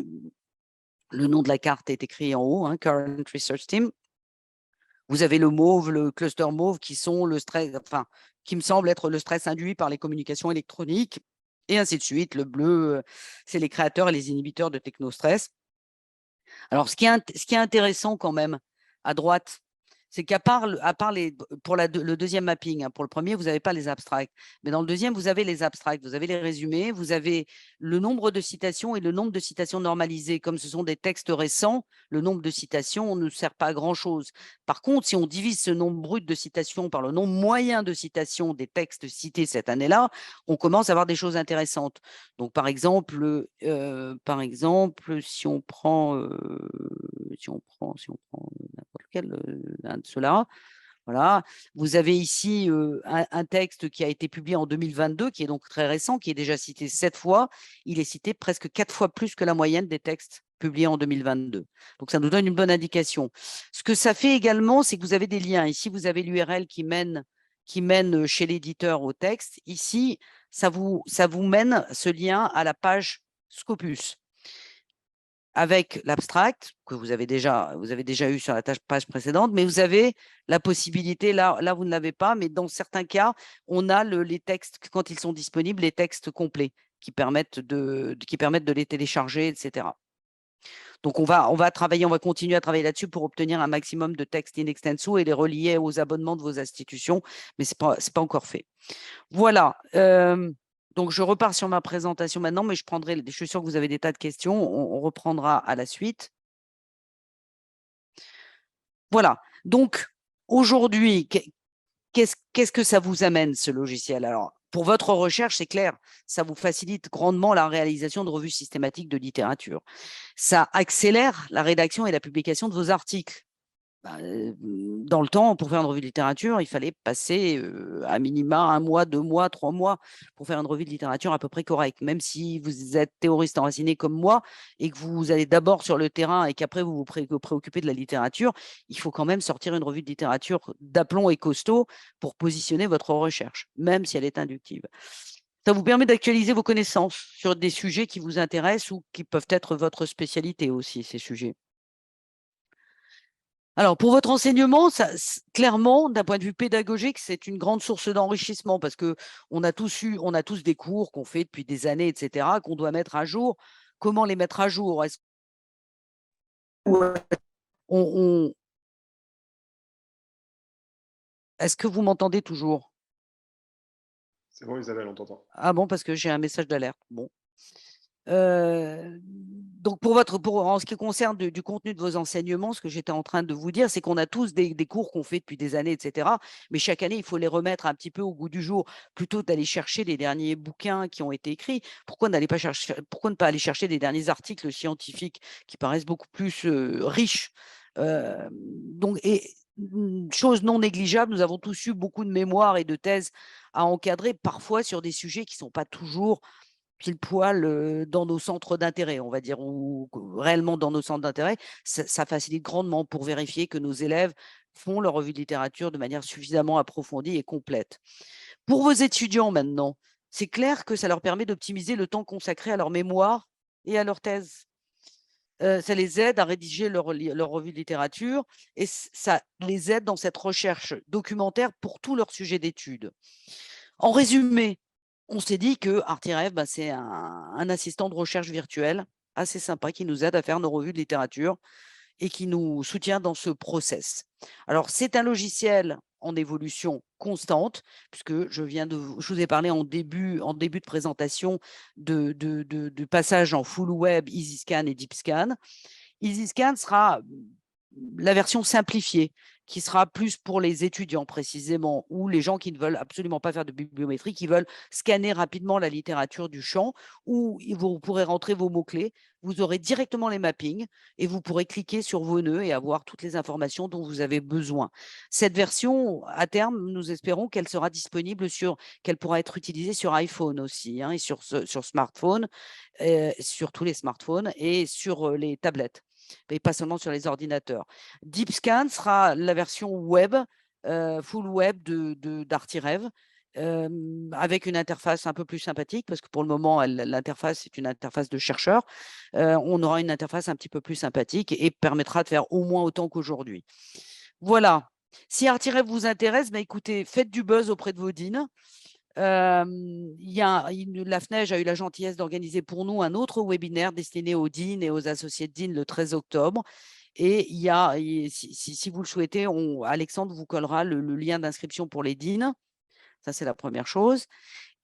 Le nom de la carte est écrit en haut, Current Research Team. Vous avez le mauve, le cluster mauve, qui sont le stress, enfin, qui me semble être le stress induit par les communications électroniques, et ainsi de suite. Le bleu, c'est les créateurs et les inhibiteurs de technostress. Alors, ce qui est intéressant quand même, à droite, c'est qu'à part pour le deuxième mapping, pour le premier, vous n'avez pas les abstracts. Mais dans le deuxième, vous avez les abstracts, vous avez les résumés, vous avez le nombre de citations et le nombre de citations normalisées. Comme ce sont des textes récents, le nombre de citations ne sert pas à grand-chose. Par contre, si on divise ce nombre brut de citations par le nombre moyen de citations des textes cités cette année-là, on commence à avoir des choses intéressantes. Donc, par exemple, si on prend n'importe quel un de ceux-là, voilà, vous avez ici un texte qui a été publié en 2022, qui est donc très récent, qui est déjà cité 7 fois. Il est cité presque 4 fois plus que la moyenne des textes publiés en 2022. Donc, ça nous donne une bonne indication. Ce que ça fait également, c'est que vous avez des liens. Ici, vous avez l'URL qui mène chez l'éditeur au texte. Ici, ça vous mène ce lien à la page Scopus avec l'abstract que vous avez déjà eu sur la page précédente, mais vous avez la possibilité, là vous ne l'avez pas, mais dans certains cas, on a les textes, quand ils sont disponibles, les textes complets qui permettent de les télécharger, etc. Donc, on va continuer à travailler là-dessus pour obtenir un maximum de textes in extenso et les relier aux abonnements de vos institutions, mais ce n'est pas encore fait. Voilà. Donc, je repars sur ma présentation maintenant, mais je suis sûre que vous avez des tas de questions. On reprendra à la suite. Voilà. Donc, aujourd'hui, qu'est-ce que ça vous amène, ce logiciel? Alors, pour votre recherche, c'est clair, ça vous facilite grandement la réalisation de revues systématiques de littérature. Ça accélère la rédaction et la publication de vos articles. dans le temps, pour faire une revue de littérature, il fallait passer à minima 1 mois, 2 mois, 3 mois pour faire une revue de littérature à peu près correcte. Même si vous êtes théoriste enraciné comme moi et que vous allez d'abord sur le terrain et qu'après vous vous préoccupez de la littérature, il faut quand même sortir une revue de littérature d'aplomb et costaud pour positionner votre recherche, même si elle est inductive. Ça vous permet d'actualiser vos connaissances sur des sujets qui vous intéressent ou qui peuvent être votre spécialité aussi, ces sujets. Alors, pour votre enseignement, clairement, d'un point de vue pédagogique, c'est une grande source d'enrichissement parce qu'on a tous des cours qu'on fait depuis des années, etc., qu'on doit mettre à jour. Comment les mettre à jour? Est-ce que vous m'entendez toujours? C'est bon, Isabelle, on t'entend. Ah bon, parce que j'ai un message d'alerte. Bon. Donc, en ce qui concerne du contenu de vos enseignements, ce que j'étais en train de vous dire, c'est qu'on a tous des cours qu'on fait depuis des années, etc. Mais chaque année, il faut les remettre un petit peu au goût du jour, plutôt d'aller chercher les derniers bouquins qui ont été écrits. Pourquoi ne pas aller chercher des derniers articles scientifiques qui paraissent beaucoup plus riches? Chose non négligeable, nous avons tous eu beaucoup de mémoires et de thèses à encadrer, parfois sur des sujets qui ne sont pas toujours pile poil dans nos centres d'intérêt, on va dire, ou réellement dans nos centres d'intérêt. Ça facilite grandement pour vérifier que nos élèves font leur revue de littérature de manière suffisamment approfondie et complète. Pour vos étudiants maintenant, c'est clair que ça leur permet d'optimiser le temps consacré à leur mémoire et à leur thèse. Ça les aide à rédiger leur revue de littérature et ça les aide dans cette recherche documentaire pour tous leurs sujets d'études. En résumé, on s'est dit que Artirev, c'est un assistant de recherche virtuel assez sympa qui nous aide à faire nos revues de littérature et qui nous soutient dans ce process. Alors, c'est un logiciel en évolution constante, puisque je vous ai parlé en début de présentation de passage en full web, EasyScan et DeepScan. EasyScan sera la version simplifiée, qui sera plus pour les étudiants précisément, ou les gens qui ne veulent absolument pas faire de bibliométrie, qui veulent scanner rapidement la littérature du champ, où vous pourrez rentrer vos mots-clés, vous aurez directement les mappings, et vous pourrez cliquer sur vos nœuds et avoir toutes les informations dont vous avez besoin. Cette version, à terme, nous espérons qu'elle sera disponible qu'elle pourra être utilisée sur iPhone aussi, et sur smartphone, sur tous les smartphones et sur les tablettes, et pas seulement sur les ordinateurs. DeepScan sera la version web, full web d'Artirev, avec une interface un peu plus sympathique, parce que pour le moment, l'interface est une interface de chercheur. On aura une interface un petit peu plus sympathique et permettra de faire au moins autant qu'aujourd'hui. Voilà. Si Artirev vous intéresse, écoutez, faites du buzz auprès de vos deans. La FNEJ a eu la gentillesse d'organiser pour nous un autre webinaire destiné aux deans et aux associés de deans le 13 octobre. Et si vous le souhaitez, Alexandre vous collera le lien d'inscription pour les deans. Ça, c'est la première chose.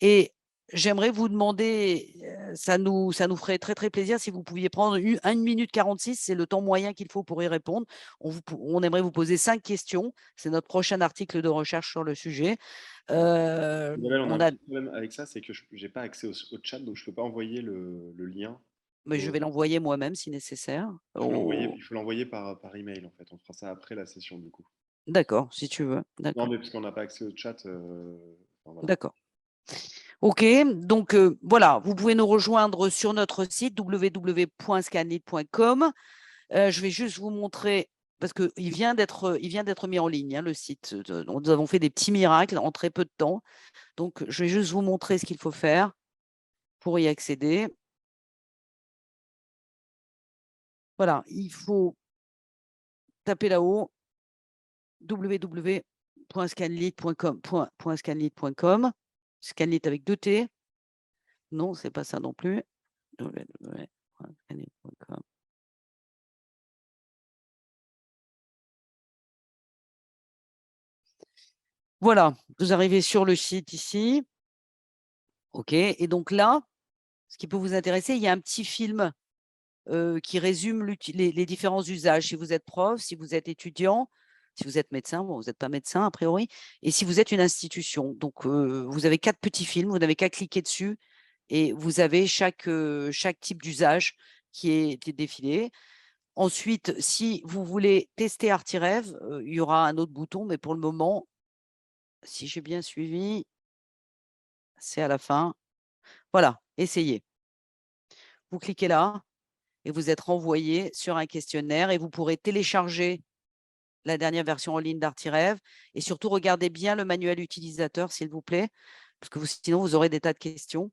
Et j'aimerais vous demander, ça nous ferait très, très plaisir si vous pouviez prendre 1 minute 46, c'est le temps moyen qu'il faut pour y répondre. On aimerait vous poser 5 questions. C'est notre prochain article de recherche sur le sujet. On a un petit problème avec ça, c'est que je n'ai pas accès au chat, donc je ne peux pas envoyer le lien. Mais je vais l'envoyer moi-même si nécessaire. Il faut l'envoyer par email, en fait. On fera ça après la session, du coup. D'accord, si tu veux. Non, mais parce qu'on n'a pas accès au chat. Voilà. D'accord. OK, donc voilà, vous pouvez nous rejoindre sur notre site www.scanlit.com. Je vais juste vous montrer, parce qu'il vient d'être mis en ligne, le site. Nous avons fait des petits miracles en très peu de temps. Donc, je vais juste vous montrer ce qu'il faut faire pour y accéder. Voilà, il faut taper là-haut www.scanlit.com. Scanlit avec 2 T. Non, c'est pas ça non plus. www.scanlit.com. Voilà, vous arrivez sur le site ici. OK, et donc là, ce qui peut vous intéresser, il y a un petit film qui résume les différents usages. Si vous êtes prof, si vous êtes étudiant, si vous êtes médecin, bon, vous n'êtes pas médecin a priori, et si vous êtes une institution. Donc, vous avez 4 petits films, vous n'avez qu'à cliquer dessus et vous avez chaque type d'usage qui est défilé. Ensuite, si vous voulez tester Artirev, il y aura un autre bouton, mais pour le moment, si j'ai bien suivi, c'est à la fin. Voilà, essayez. Vous cliquez là et vous êtes renvoyé sur un questionnaire et vous pourrez télécharger la dernière version en ligne d'Artirev et surtout regardez bien le manuel utilisateur, s'il vous plaît, parce que sinon vous aurez des tas de questions.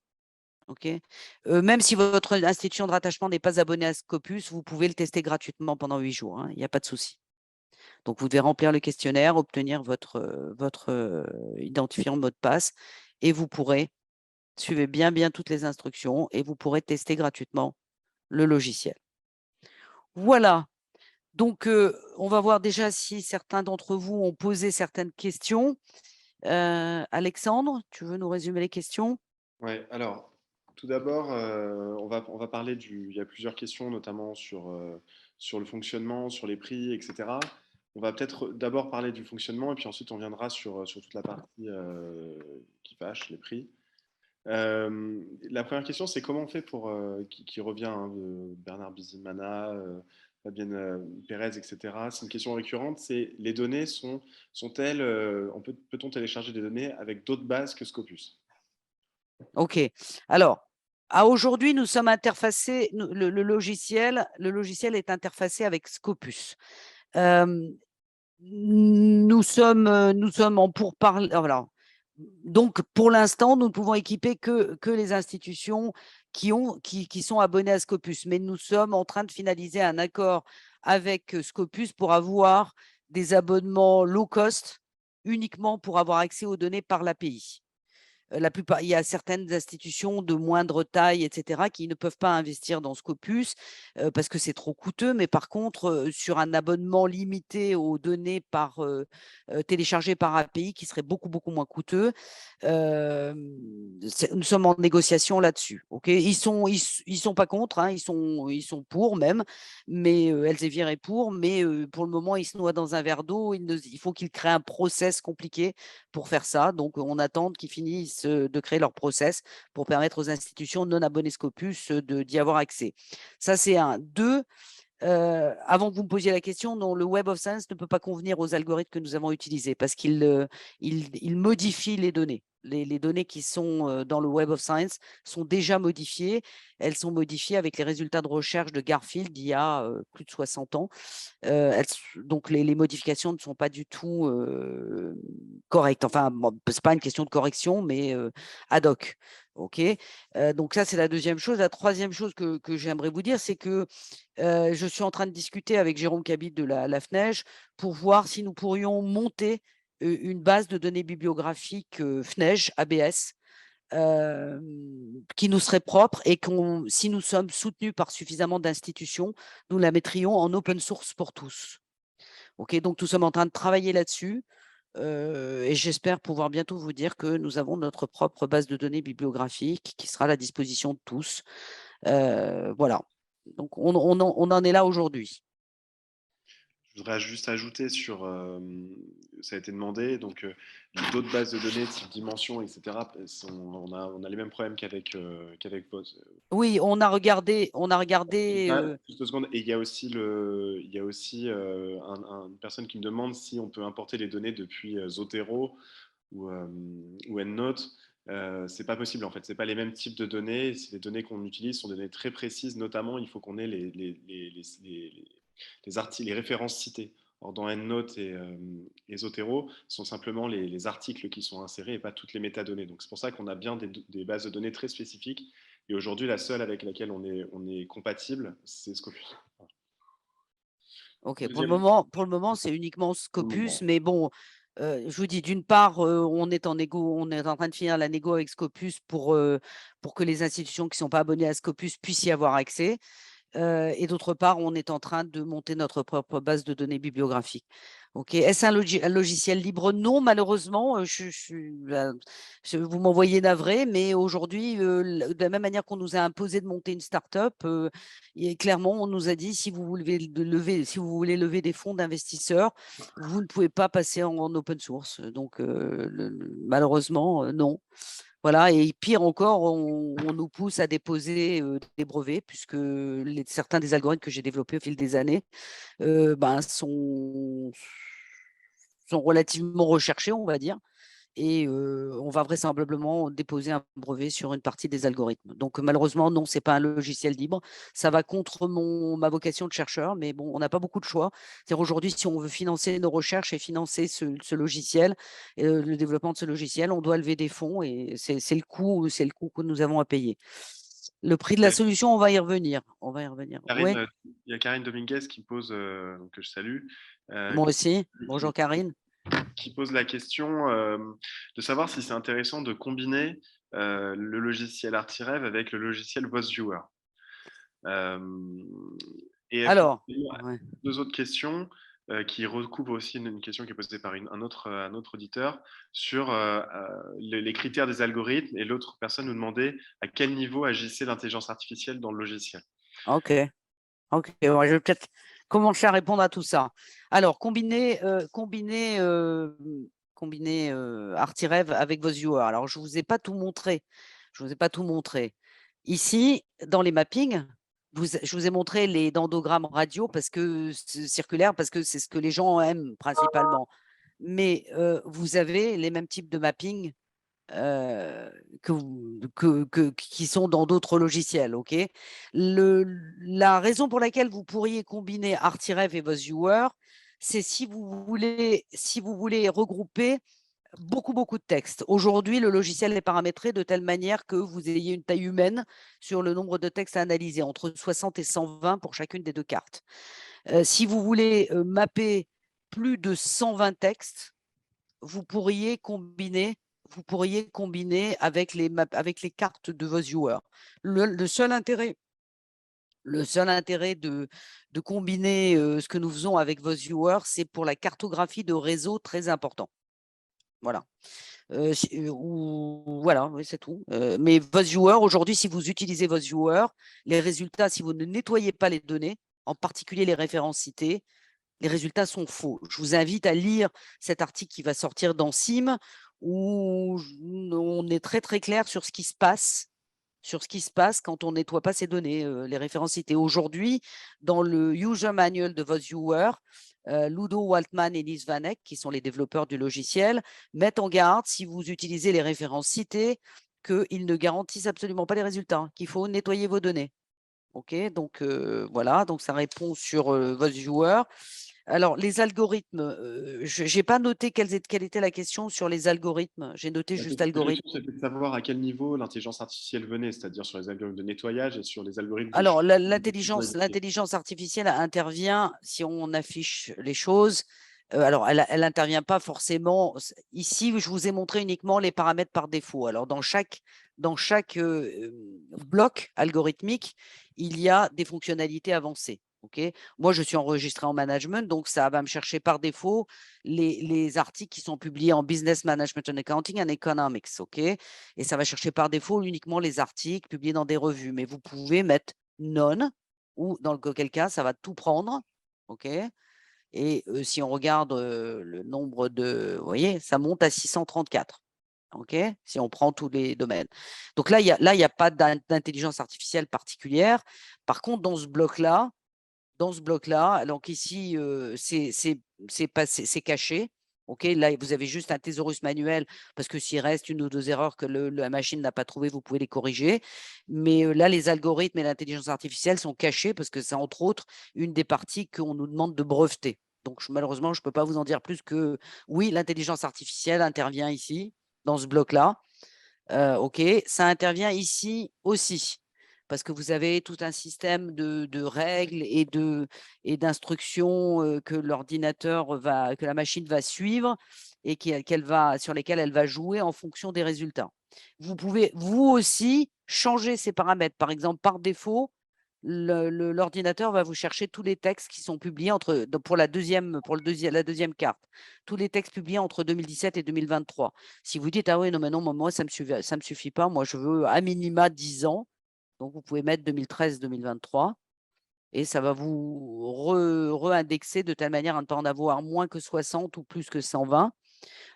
Même si votre institution de rattachement n'est pas abonnée à Scopus, vous pouvez le tester gratuitement pendant 8 jours. Il n'y a pas de souci. Donc, vous devez remplir le questionnaire, obtenir votre identifiant mot de passe et vous pourrez, suivre bien toutes les instructions et vous pourrez tester gratuitement le logiciel. Voilà. Donc, on va voir déjà si certains d'entre vous ont posé certaines questions. Alexandre, tu veux nous résumer les questions? Oui, alors, tout d'abord, on va parler il y a plusieurs questions, notamment sur le fonctionnement, sur les prix, etc. On va peut-être d'abord parler du fonctionnement et puis ensuite on viendra sur toute la partie qui fâche, les prix. La première question, c'est comment on fait qui revient de Bernard Bizimana, Fabienne Pérez, etc. C'est une question récurrente, c'est les données sont-elles, peut-on télécharger des données avec d'autres bases que Scopus? OK. Alors, à aujourd'hui, nous sommes interfacés, le logiciel est interfacé avec Scopus. Nous sommes en pourparlers. Voilà. Donc, pour l'instant, nous ne pouvons équiper que les institutions qui sont abonnées à Scopus. Mais nous sommes en train de finaliser un accord avec Scopus pour avoir des abonnements low cost uniquement pour avoir accès aux données par l'API. La plupart, il y a certaines institutions de moindre taille, etc., qui ne peuvent pas investir dans Scopus parce que c'est trop coûteux. Mais par contre, sur un abonnement limité aux données téléchargées par API, qui serait beaucoup, beaucoup moins coûteux, nous sommes en négociation là-dessus. Ils sont pas contre, hein, ils sont pour même, mais Elsevier est pour, mais pour le moment, ils se noient dans un verre d'eau. Il faut qu'ils créent un process compliqué pour faire ça. Donc, on attend qu'ils finissent de créer leur process pour permettre aux institutions non abonnées Scopus d'y avoir accès. Ça, c'est un. Deux, avant que vous me posiez la question, non, le Web of Science ne peut pas convenir aux algorithmes que nous avons utilisés parce qu'il modifie les données. Les données qui sont dans le Web of Science sont déjà modifiées. Elles sont modifiées avec les résultats de recherche de Garfield d'il y a plus de 60 ans. Donc, les modifications ne sont pas du tout correctes. Enfin, ce n'est pas une question de correction, mais ad hoc. Donc, ça, c'est la deuxième chose. La troisième chose que j'aimerais vous dire, c'est que je suis en train de discuter avec Jérôme Cabit de la FNEJ pour voir si nous pourrions monter une base de données bibliographiques FNEJ, ABS, qui nous serait propre et si nous sommes soutenus par suffisamment d'institutions, nous la mettrions en open source pour tous. Donc, nous sommes en train de travailler là-dessus et j'espère pouvoir bientôt vous dire que nous avons notre propre base de données bibliographique qui sera à la disposition de tous. Voilà. Donc, on en est là aujourd'hui. Je voudrais juste ajouter ça a été demandé, donc d'autres bases de données, type dimension, etc. On a les mêmes problèmes qu'avec votre. Oui, on a regardé. Juste 2 secondes. Et il y a aussi une personne qui me demande si on peut importer les données depuis Zotero ou EndNote. C'est pas possible en fait. C'est pas les mêmes types de données. Les données qu'on utilise sont des données très précises. Notamment, il faut qu'on ait les références citées. Or, dans EndNote et Zotero, ce sont simplement les articles qui sont insérés et pas toutes les métadonnées. Donc, c'est pour ça qu'on a bien des bases de données très spécifiques. Et aujourd'hui, la seule avec laquelle on est compatible, c'est Scopus. OK. Pour le moment, c'est uniquement Scopus, mais bon, je vous dis, d'une part, on est en train de finir la négo avec Scopus pour que les institutions qui ne sont pas abonnées à Scopus puissent y avoir accès. Et d'autre part, on est en train de monter notre propre base de données bibliographique. Est-ce un logiciel libre? Non, malheureusement, vous m'envoyez navré, mais aujourd'hui, de la même manière qu'on nous a imposé de monter une start-up, clairement, on nous a dit si vous voulez lever des fonds d'investisseurs, vous ne pouvez pas passer en open source. Donc, malheureusement, non. Voilà, et pire encore, on nous pousse à déposer des brevets, puisque certains des algorithmes que j'ai développés au fil des années sont relativement recherchés, on va dire, et on va vraisemblablement déposer un brevet sur une partie des algorithmes. Donc malheureusement, non, ce n'est pas un logiciel libre. Ça va contre ma vocation de chercheur, mais bon, on n'a pas beaucoup de choix. C'est-à-dire aujourd'hui, si on veut financer nos recherches et financer ce logiciel, le développement de ce logiciel, on doit lever des fonds et c'est le coût que nous avons à payer. Le prix de Il y la a solution, on va y revenir. On va y revenir. Karine, Oui, il y a Karine Dominguez qui pose, que je salue, moi aussi. Bonjour Karine. qui pose la question de savoir si c'est intéressant de combiner le logiciel Artirev avec le logiciel VoiceViewer. Euh, et Alors, effectivement, ouais. deux autres questions qui recouvrent aussi une question qui est posée par un autre auditeur sur les critères des algorithmes, et l'autre personne nous demandait à quel niveau agissait l'intelligence artificielle dans le logiciel. Ok. Ok, ouais, je vais peut-être commencer à répondre à tout ça. Alors, combiner Artirev avec vos viewers. Alors, je ne vous ai pas tout montré. Je vous ai pas tout montré. Ici, dans les mappings, je vous ai montré les dendrogrammes radio circulaires parce que c'est ce que les gens aiment principalement. Mais vous avez les mêmes types de mapping qui sont dans d'autres logiciels. Okay, la raison pour laquelle vous pourriez combiner Artirev et VoiceViewer, c'est si vous voulez regrouper beaucoup de textes. Aujourd'hui, le logiciel est paramétré de telle manière que vous ayez une taille humaine sur le nombre de textes à analyser, entre 60 et 120 pour chacune des deux cartes. Si vous voulez mapper plus de 120 textes, vous pourriez combiner avec les cartes de vos viewers. Le seul intérêt de combiner ce que nous faisons avec vos viewers, c'est pour la cartographie de réseau très important. Voilà. Voilà, oui, c'est tout. Mais vos viewers, aujourd'hui, si vous utilisez vos viewers, les résultats, si vous ne nettoyez pas les données, en particulier les références citées, les résultats sont faux. Je vous invite à lire cet article qui va sortir dans CIM où on est très clair sur ce qui se passe quand on ne nettoie pas ces données, les références citées. Aujourd'hui, dans le user manual de VoiceViewer, Ludo Waltman et Liz Vanek, qui sont les développeurs du logiciel, mettent en garde, si vous utilisez les références citées, qu'ils ne garantissent absolument pas les résultats, qu'il faut nettoyer vos données. OK, donc voilà, donc ça répond sur VoiceViewer. Alors, les algorithmes, je n'ai pas noté quelle était la question sur les algorithmes. J'ai noté juste La algorithme. question, c'était de savoir à quel niveau l'intelligence artificielle venait, c'est-à-dire sur les algorithmes de nettoyage et sur les algorithmes de Alors, choix. l'intelligence artificielle intervient si on affiche les choses. Alors, elle n'intervient pas forcément. Ici, je vous ai montré uniquement les paramètres par défaut. Alors, dans chaque bloc algorithmique, il y a des fonctionnalités avancées. Okay, moi, je suis enregistré en management, donc ça va me chercher par défaut les articles qui sont publiés en Business Management and Accounting and Economics. Okay, et ça va chercher par défaut uniquement les articles publiés dans des revues. Mais vous pouvez mettre non, ou dans auquel cas, ça va tout prendre. OK, et si on regarde le nombre vous voyez, ça monte à 634. OK, si on prend tous les domaines. Donc là, il y a pas d'intelligence artificielle particulière. Par contre, dans ce bloc-là, donc ici, c'est caché. OK, là, vous avez juste un thésaurus manuel parce que s'il reste une ou deux erreurs que la machine n'a pas trouvées, vous pouvez les corriger. Mais là, les algorithmes et l'intelligence artificielle sont cachés parce que c'est entre autres une des parties qu'on nous demande de breveter. Donc, malheureusement, je ne peux pas vous en dire plus que oui, l'intelligence artificielle intervient ici, dans ce bloc-là. OK, ça intervient ici aussi parce que vous avez tout un système de règles et d'instructions que la machine va suivre et sur lesquelles elle va jouer en fonction des résultats. Vous pouvez, vous aussi, changer ces paramètres. Par exemple, par défaut, l'ordinateur va vous chercher tous les textes qui sont publiés pour la deuxième carte, tous les textes publiés entre 2017 et 2023. Si vous dites, ah oui, non, mais non, moi, ça me suffit pas, moi, je veux à minima 10 ans. Donc, vous pouvez mettre 2013-2023 et ça va vous re-indexer de telle manière à ne pas en avoir moins que 60 ou plus que 120.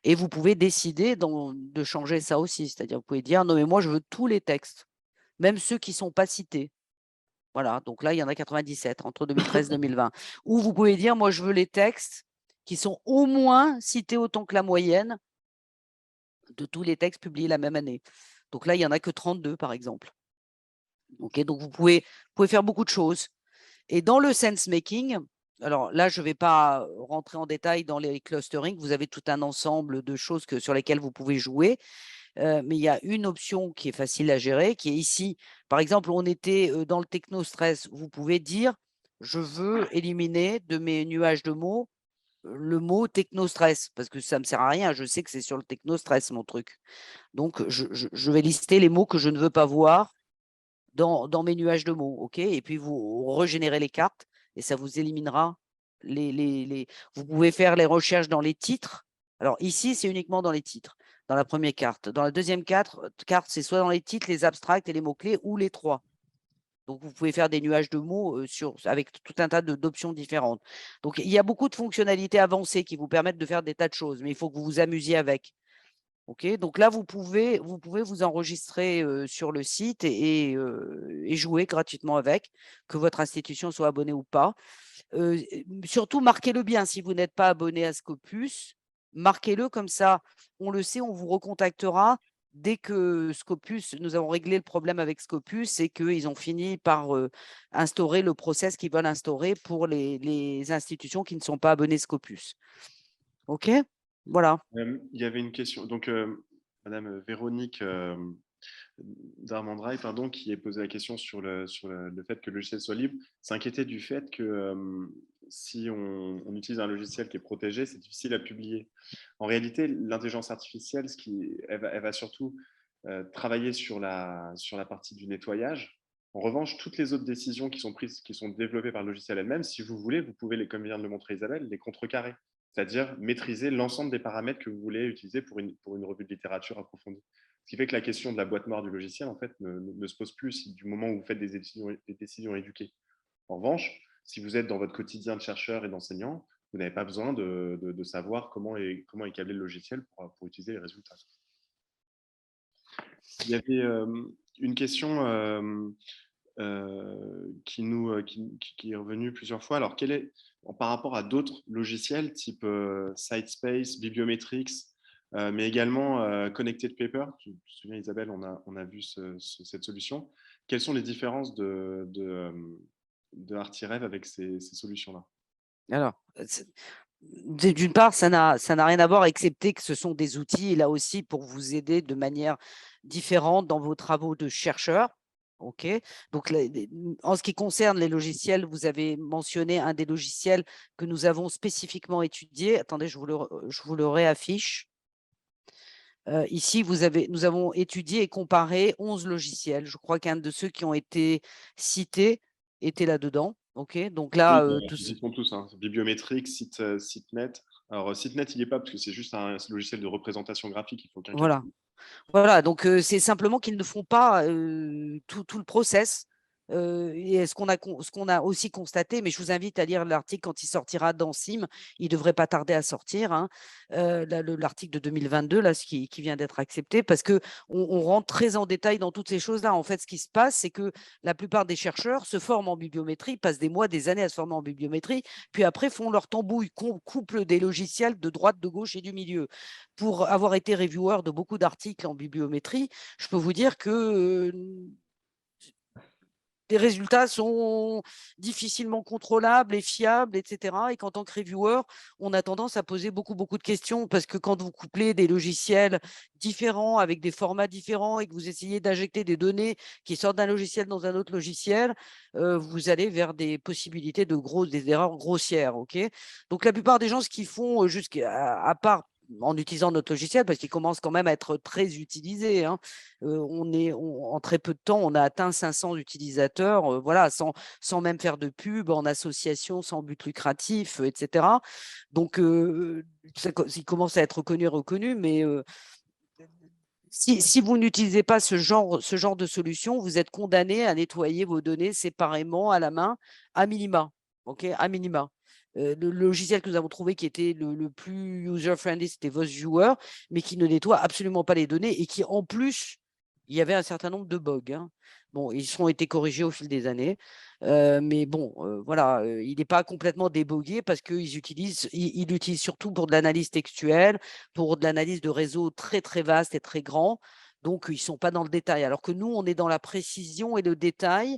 Et vous pouvez décider de changer ça aussi. C'est-à-dire, vous pouvez dire, non, mais moi, je veux tous les textes, même ceux qui ne sont pas cités. Voilà, donc là, il y en a 97 entre 2013 et 2020. Ou vous pouvez dire, moi, je veux les textes qui sont au moins cités autant que la moyenne de tous les textes publiés la même année. Donc là, il n'y en a que 32, par exemple. Okay, donc vous pouvez faire beaucoup de choses. Et dans le sense making, alors là, je ne vais pas rentrer en détail dans les clustering. Vous avez tout un ensemble de choses sur lesquelles vous pouvez jouer. Mais il y a une option qui est facile à gérer, qui est ici. Par exemple, on était dans le techno-stress. Vous pouvez dire, je veux éliminer de mes nuages de mots le mot techno-stress, parce que ça ne me sert à rien. Je sais que c'est sur le techno-stress, mon truc. Donc, je vais lister les mots que je ne veux pas voir dans mes nuages de mots. OK, et puis, vous régénérez les cartes et ça vous éliminera Vous pouvez faire les recherches dans les titres. Alors, ici, c'est uniquement dans les titres, dans la première carte. Dans la deuxième carte, c'est soit dans les titres, les abstracts et les mots-clés, ou les trois. Donc, vous pouvez faire des nuages de mots avec tout un tas d'options différentes. Donc, il y a beaucoup de fonctionnalités avancées qui vous permettent de faire des tas de choses, mais il faut que vous vous amusiez avec. OK, donc là, vous pouvez vous enregistrer sur le site et jouer gratuitement avec, que votre institution soit abonnée ou pas. Surtout, marquez-le bien. Si vous n'êtes pas abonné à Scopus, marquez-le comme ça. On le sait, on vous recontactera dès que Scopus, nous avons réglé le problème avec Scopus et qu'ils ont fini par instaurer le process qu'ils veulent instaurer pour les institutions qui ne sont pas abonnées Scopus. OK, voilà. Il y avait une question. Donc, Madame Véronique Darmandray, pardon, qui a posé la question sur le fait que le logiciel soit libre, s'inquiétait du fait que si on utilise un logiciel qui est protégé, c'est difficile à publier. En réalité, l'intelligence artificielle, elle va surtout travailler sur la partie du nettoyage. En revanche, toutes les autres décisions qui sont prises, qui sont développées par le logiciel elle-même, si vous voulez, vous pouvez, comme vient de le montrer Isabelle, les contrecarrer. C'est-à-dire maîtriser l'ensemble des paramètres que vous voulez utiliser pour une revue de littérature approfondie. Ce qui fait que la question de la boîte noire du logiciel, en fait, ne se pose plus du moment où vous faites des décisions éduquées. En revanche, si vous êtes dans votre quotidien de chercheur et d'enseignant, vous n'avez pas besoin de savoir comment est câblé le logiciel pour utiliser les résultats. Il y avait une question qui est revenue plusieurs fois. Alors, par rapport à d'autres logiciels type Sitespace, Bibliometrix, mais également Connected Paper, je me souviens Isabelle, on a vu cette solution. Quelles sont les différences de Artirev avec ces solutions-là? Alors, d'une part, ça n'a rien à voir, excepté que ce sont des outils, là aussi, pour vous aider de manière différente dans vos travaux de chercheur. OK. Donc, en ce qui concerne les logiciels, vous avez mentionné un des logiciels que nous avons spécifiquement étudié. Attendez, je vous le réaffiche. Ici, nous avons étudié et comparé 11 logiciels. Je crois qu'un de ceux qui ont été cités était là-dedans. OK, donc là, ils sont tous, hein. Bibliométrique, SiteNet. Alors, SiteNet, il n'y est pas parce que c'est juste un logiciel de représentation graphique. Il faut qu'un voilà. Voilà, donc c'est simplement qu'ils ne font pas tout le process. Et ce qu'on a aussi constaté, mais je vous invite à lire l'article quand il sortira dans CIM, il ne devrait pas tarder à sortir, hein, l'article de 2022, là, qui vient d'être accepté, parce qu'on on rentre très en détail dans toutes ces choses-là. En fait, ce qui se passe, c'est que la plupart des chercheurs se forment en bibliométrie, passent des mois, des années à se former en bibliométrie, puis après font leur tambouille, couplent des logiciels de droite, de gauche et du milieu. Pour avoir été reviewer de beaucoup d'articles en bibliométrie, je peux vous dire que les résultats sont difficilement contrôlables et fiables, etc. Et qu'en tant que reviewer, on a tendance à poser beaucoup de questions parce que quand vous couplez des logiciels différents avec des formats différents et que vous essayez d'injecter des données qui sortent d'un logiciel dans un autre logiciel, vous allez vers des possibilités des erreurs grossières. Okay, donc, la plupart des gens, ce qu'ils font, à part en utilisant notre logiciel, parce qu'il commence quand même à être très utilisé, hein. En très peu de temps, on a atteint 500 utilisateurs, voilà, sans même faire de pub, en association, sans but lucratif, etc. Donc, il commence à être reconnu, mais si vous n'utilisez pas ce genre de solution, vous êtes condamné à nettoyer vos données séparément à la main, à minima. OK, à minima. le logiciel que nous avons trouvé qui était le plus user-friendly, c'était VosViewer, mais qui ne nettoie absolument pas les données et qui, en plus, il y avait un certain nombre de bugs. Hein. Bon, ils ont été corrigés au fil des années, mais bon, voilà, il n'est pas complètement débogué parce qu'ils ils l'utilisent surtout pour de l'analyse textuelle, pour de l'analyse de réseaux très, très vastes et très grands. Donc, ils ne sont pas dans le détail. Alors que nous, on est dans la précision et le détail,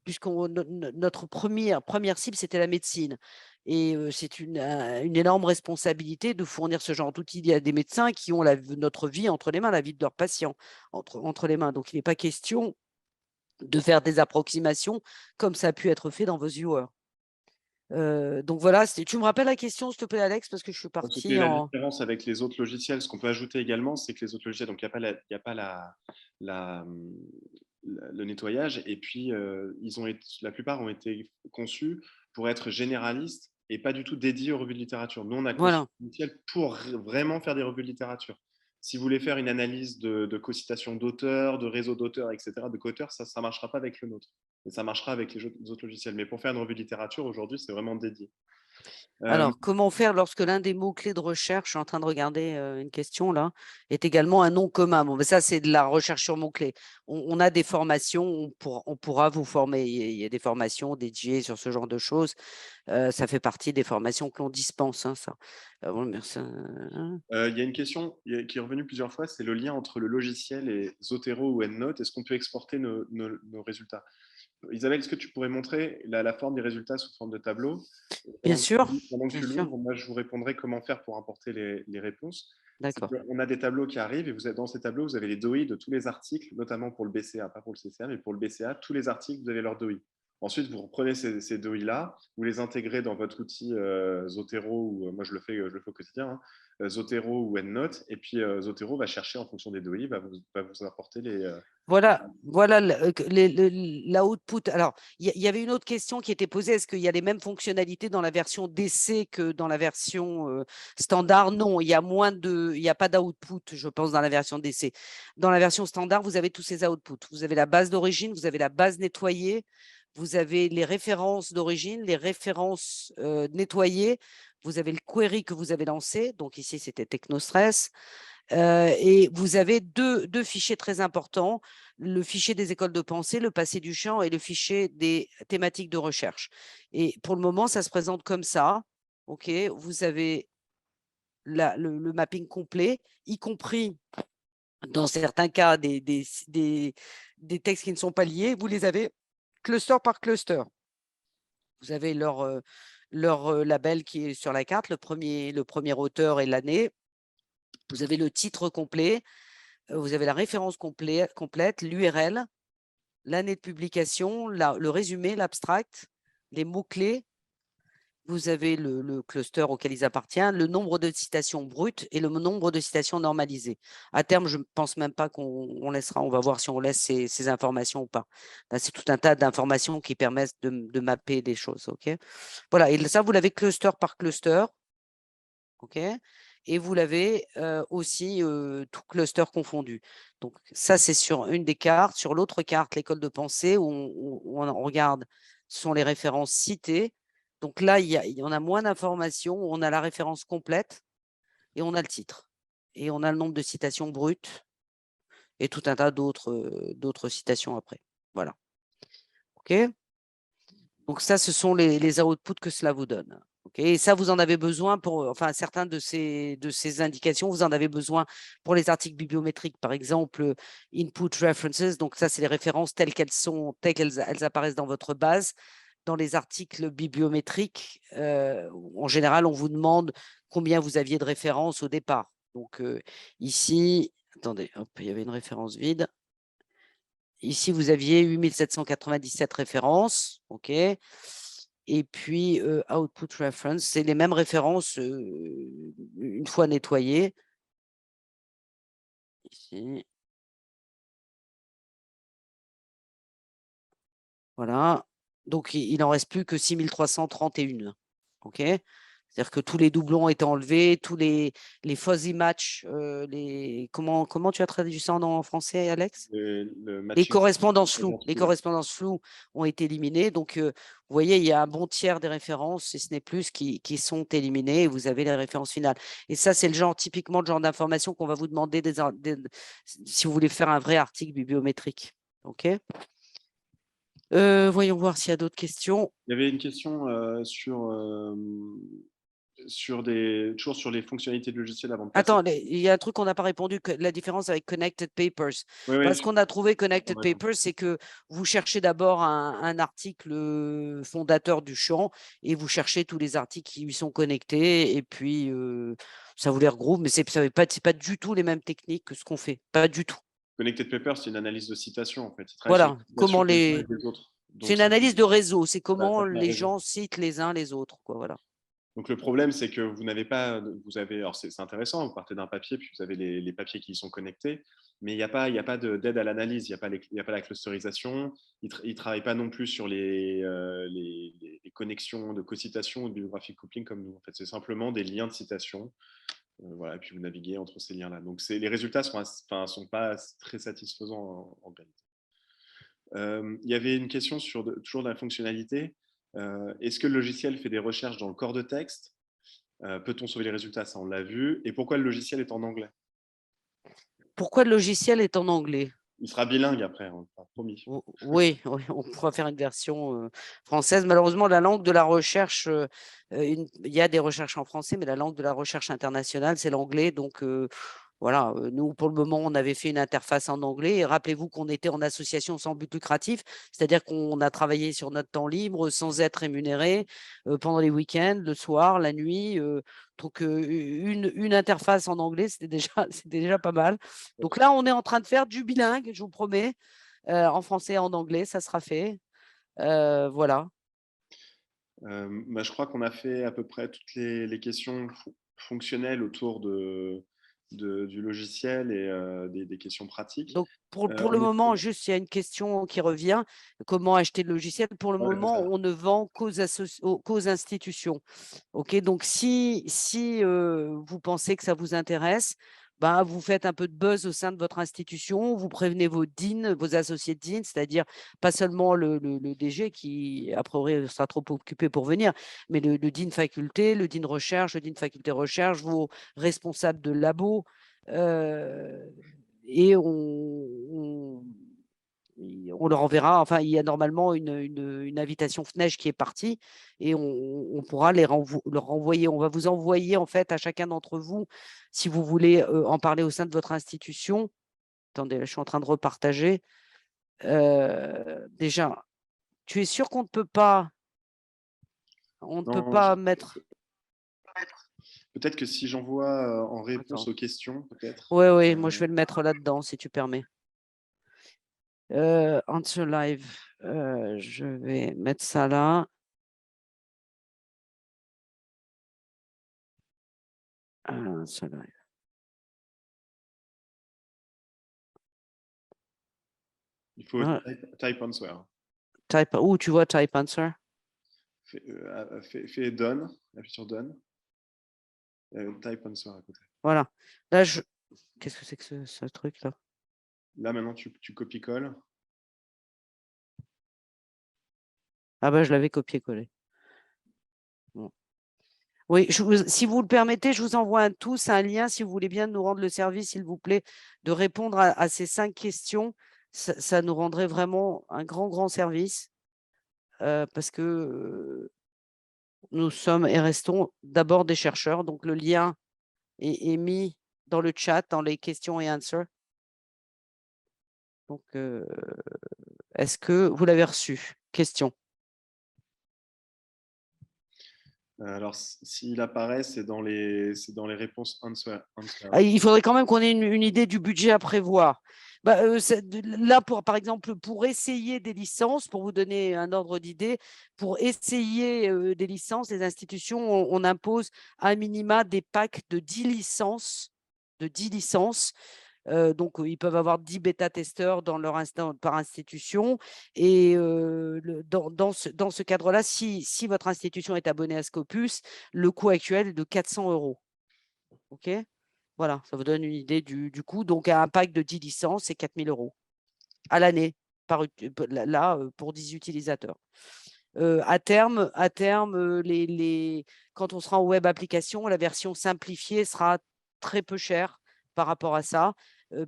puisque notre première cible, c'était la médecine. Et c'est une énorme responsabilité de fournir ce genre d'outils. Il y a des médecins qui ont notre vie entre les mains, la vie de leurs patients entre les mains. Donc, il n'est pas question de faire des approximations comme ça a pu être fait dans vos viewers. Donc voilà, tu me rappelles la question, s'il te plaît, Alex, parce que je suis C'était partie la en… différence avec les autres logiciels. Ce qu'on peut ajouter également, c'est que les autres logiciels, donc il n'y a pas le nettoyage. Et puis, la plupart ont été conçus pour être généralistes et pas du tout dédiés aux revues de littérature. Nous, on a conçu Voilà. un logiciel pour vraiment faire des revues de littérature. Si vous voulez faire une analyse de co-citation d'auteurs, de réseau d'auteurs, etc., de co-auteurs, ça ne marchera pas avec le nôtre. Mais ça marchera avec les autres logiciels. Mais pour faire une revue de littérature, aujourd'hui, c'est vraiment dédié. Alors, comment faire lorsque l'un des mots-clés de recherche, je suis en train de regarder une question là, est également un nom commun? Bon, mais ça, c'est de la recherche sur mots-clés. On a des formations, on pourra vous former. Il y a des formations dédiées sur ce genre de choses. Ça fait partie des formations que l'on dispense, hein, ça. Bon, merci. Il y a une question qui est revenue plusieurs fois, c'est le lien entre le logiciel et Zotero ou EndNote. Est-ce qu'on peut exporter nos résultats? Isabelle, est-ce que tu pourrais montrer la forme des résultats sous forme de tableau? Bien sûr, Pendant que bien tu sûr. l'ouvres, moi, je vous répondrai comment faire pour importer les réponses. D'accord. On a des tableaux qui arrivent et dans ces tableaux, vous avez les DOI de tous les articles, notamment pour le BCA, pas pour le CCA, mais pour le BCA, tous les articles, vous avez leur DOI. Ensuite, vous reprenez ces DOI-là, vous les intégrez dans votre outil Zotero, ou moi je le fais au quotidien, hein, Zotero ou EndNote, et puis Zotero va chercher en fonction des DOI, va vous apporter les… Voilà l'output. Alors, il y avait une autre question qui était posée. Est-ce qu'il y a les mêmes fonctionnalités dans la version DC que dans la version standard? Non, il y a pas d'output, je pense, dans la version DC. Dans la version standard, vous avez tous ces outputs. Vous avez la base d'origine, vous avez la base nettoyée, vous avez les références d'origine, les références nettoyées, vous avez le query que vous avez lancé. Donc ici, c'était Technostress. Et vous avez deux fichiers très importants, le fichier des écoles de pensée, le passé du champ et le fichier des thématiques de recherche. Et pour le moment, ça se présente comme ça. OK, vous avez le mapping complet, y compris dans certains cas des textes qui ne sont pas liés. Vous les avez cluster par cluster. Vous avez leur label qui est sur la carte, le premier auteur et l'année. Vous avez le titre complet. Vous avez la référence complète, l'URL, l'année de publication, le résumé, l'abstract, les mots-clés. Vous avez le cluster auquel ils appartiennent, le nombre de citations brutes et le nombre de citations normalisées. À terme, je ne pense même pas qu'on laissera. On va voir si on laisse ces informations ou pas. Là, c'est tout un tas d'informations qui permettent de mapper des choses. Okay, voilà, et ça, vous l'avez cluster par cluster. OK, et vous l'avez aussi tout cluster confondu. Donc ça, c'est sur une des cartes. Sur l'autre carte, l'école de pensée, où on regarde, ce sont les références citées. Donc là, il y en a moins d'informations. On a la référence complète et on a le titre. Et on a le nombre de citations brutes et tout un tas d'autres citations après. Voilà. OK, donc ça, ce sont les outputs que cela vous donne. Okay, et ça, vous en avez besoin pour, enfin, certains de ces indications, vous en avez besoin pour les articles bibliométriques, par exemple, input references. Donc ça, c'est les références telles qu'elles apparaissent dans votre base. Dans les articles bibliométriques, en général, on vous demande combien vous aviez de références au départ. Donc ici, attendez, hop, il y avait une référence vide. Ici, vous aviez 8797 références. OK. Et puis, output reference, c'est les mêmes références une fois nettoyées. Ici. Voilà. Donc, il n'en reste plus que 6331. OK. C'est-à-dire que tous les doublons ont été enlevés, tous les fuzzy match, comment tu as traduit ça en français, Alex? Le Les matching correspondances floues, correspondance les floue. correspondances floues ont été éliminées. Donc, vous voyez, il y a un bon tiers des références, si ce n'est plus, qui sont éliminées et vous avez les références finales. Et ça, c'est typiquement le genre d'information qu'on va vous demander si vous voulez faire un vrai article bibliométrique. OK. Voyons voir s'il y a d'autres questions. Il y avait une question toujours sur les fonctionnalités de logiciel avant de passer. Attends, il y a un truc qu'on n'a pas répondu, la différence avec Connected Papers. Oui, Parce qu'on a trouvé Connected d'accord. Papers, c'est que vous cherchez d'abord un article fondateur du champ et vous cherchez tous les articles qui lui sont connectés et puis ça vous les regroupe, mais c'est pas du tout les mêmes techniques que ce qu'on fait, pas du tout. Connected Paper, c'est une analyse de citation en fait. Ils travaillent sur Voilà, les comment citations des uns et des autres. c'est Donc, une analyse de réseau, c'est ça comment fait un les réseau. gens citent les uns les autres, quoi, voilà. Donc le problème, c'est que vous n'avez pas, alors c'est intéressant, vous partez d'un papier, puis vous avez les papiers qui y sont connectés, mais il n'y a pas d'aide à l'analyse, il n'y a pas la clusterisation, ils ne travaillent pas non plus sur les connexions de co-citation ou de bibliographic coupling comme nous. En fait, c'est simplement des liens de citation, voilà, et puis vous naviguez entre ces liens-là. Donc les résultats sont pas très satisfaisants en réalité. Il y avait une question toujours de la fonctionnalité. Est-ce que le logiciel fait des recherches dans le corps de texte? Peut-on sauver les résultats? Ça, on l'a vu. Et pourquoi le logiciel est en anglais? Pourquoi le logiciel est en anglais? Il sera bilingue après, on l'a promis. Oui, on pourra faire une version française. Malheureusement, la langue de la recherche, il y a des recherches en français, mais la langue de la recherche internationale, c'est l'anglais. Donc, voilà, nous, pour le moment, on avait fait une interface en anglais. Et rappelez-vous qu'on était en association sans but lucratif, c'est-à-dire qu'on a travaillé sur notre temps libre sans être rémunéré pendant les week-ends, le soir, la nuit. Donc, une interface en anglais, c'était déjà pas mal. Donc là, on est en train de faire du bilingue, je vous promets, en français et en anglais, ça sera fait. Voilà. Je crois qu'on a fait à peu près toutes les questions fonctionnelles autour du logiciel et des questions pratiques. Donc, pour le moment, juste, il y a une question qui revient. Comment acheter le logiciel? Pour le moment, on ne vend qu'aux institutions. OK, donc si vous pensez que ça vous intéresse, bah, vous faites un peu de buzz au sein de votre institution, vous prévenez vos deans, vos associés de deans, c'est-à-dire pas seulement le DG qui, a priori, sera trop occupé pour venir, mais le dean faculté, le dean recherche, le dean faculté recherche, vos responsables de labo, et on leur enverra, enfin, il y a normalement une invitation FNEJ qui est partie et on pourra leur renvoyer. On va vous envoyer, en fait, à chacun d'entre vous, si vous voulez en parler au sein de votre institution. Attendez, là, je suis en train de repartager. Déjà, tu es sûr qu'on ne peut pas mettre… Peut-être que si j'envoie en réponse aux questions, peut-être. Oui, moi, je vais le mettre là-dedans, si tu permets. Answer live, je vais mettre ça là. Answer live. Il faut type answer. Où tu vois type answer? Fais done, appuie sur done. Type answer à côté. Voilà. Là, qu'est-ce que c'est que ce truc là? Là, maintenant, tu copies-colles. Ah bah, je l'avais copié-collé. Bon. Oui, si vous le permettez, je vous envoie un lien si vous voulez bien nous rendre le service, s'il vous plaît, de répondre à ces 5 questions. Ça nous rendrait vraiment un grand service parce que nous sommes et restons d'abord des chercheurs. Donc, le lien est mis dans le chat, dans les questions et answers. Donc, est-ce que vous l'avez reçu? Question. Alors, s'il apparaît, c'est dans les réponses answer. Il faudrait quand même qu'on ait une idée du budget à prévoir. Bah, là, par exemple, pour essayer des licences, pour vous donner un ordre d'idée, pour essayer des licences, les institutions, on impose à minima des packs de 10 licences, Donc, ils peuvent avoir 10 bêta-testeurs dans leur par institution. Et dans ce cadre-là, si votre institution est abonnée à Scopus, le coût actuel est de 400 €. OK? Voilà, ça vous donne une idée du coût. Donc, un pack de 10 licences, c'est 4 000 € à l'année, pour 10 utilisateurs. À terme, quand on sera en web application, la version simplifiée sera très peu chère par rapport à ça,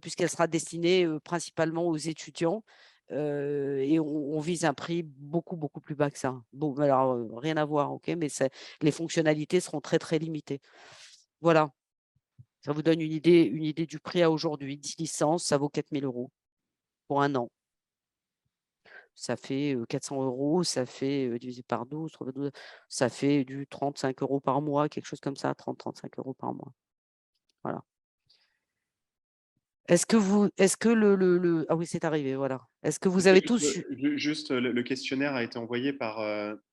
puisqu'elle sera destinée principalement aux étudiants. Et on vise un prix beaucoup, beaucoup plus bas que ça. Bon, alors, rien à voir, OK, mais les fonctionnalités seront très, très limitées. Voilà, ça vous donne une idée du prix à aujourd'hui. 10 licences, ça vaut 4 000 € pour 1 an. Ça fait 400 €, ça fait divisé par 12, ça fait du 35 € par mois, quelque chose comme ça, 30-35 € par mois. Voilà. Est-ce que ah oui, c'est arrivé, voilà. Est-ce que vous avez tous eu Juste, le questionnaire a été envoyé par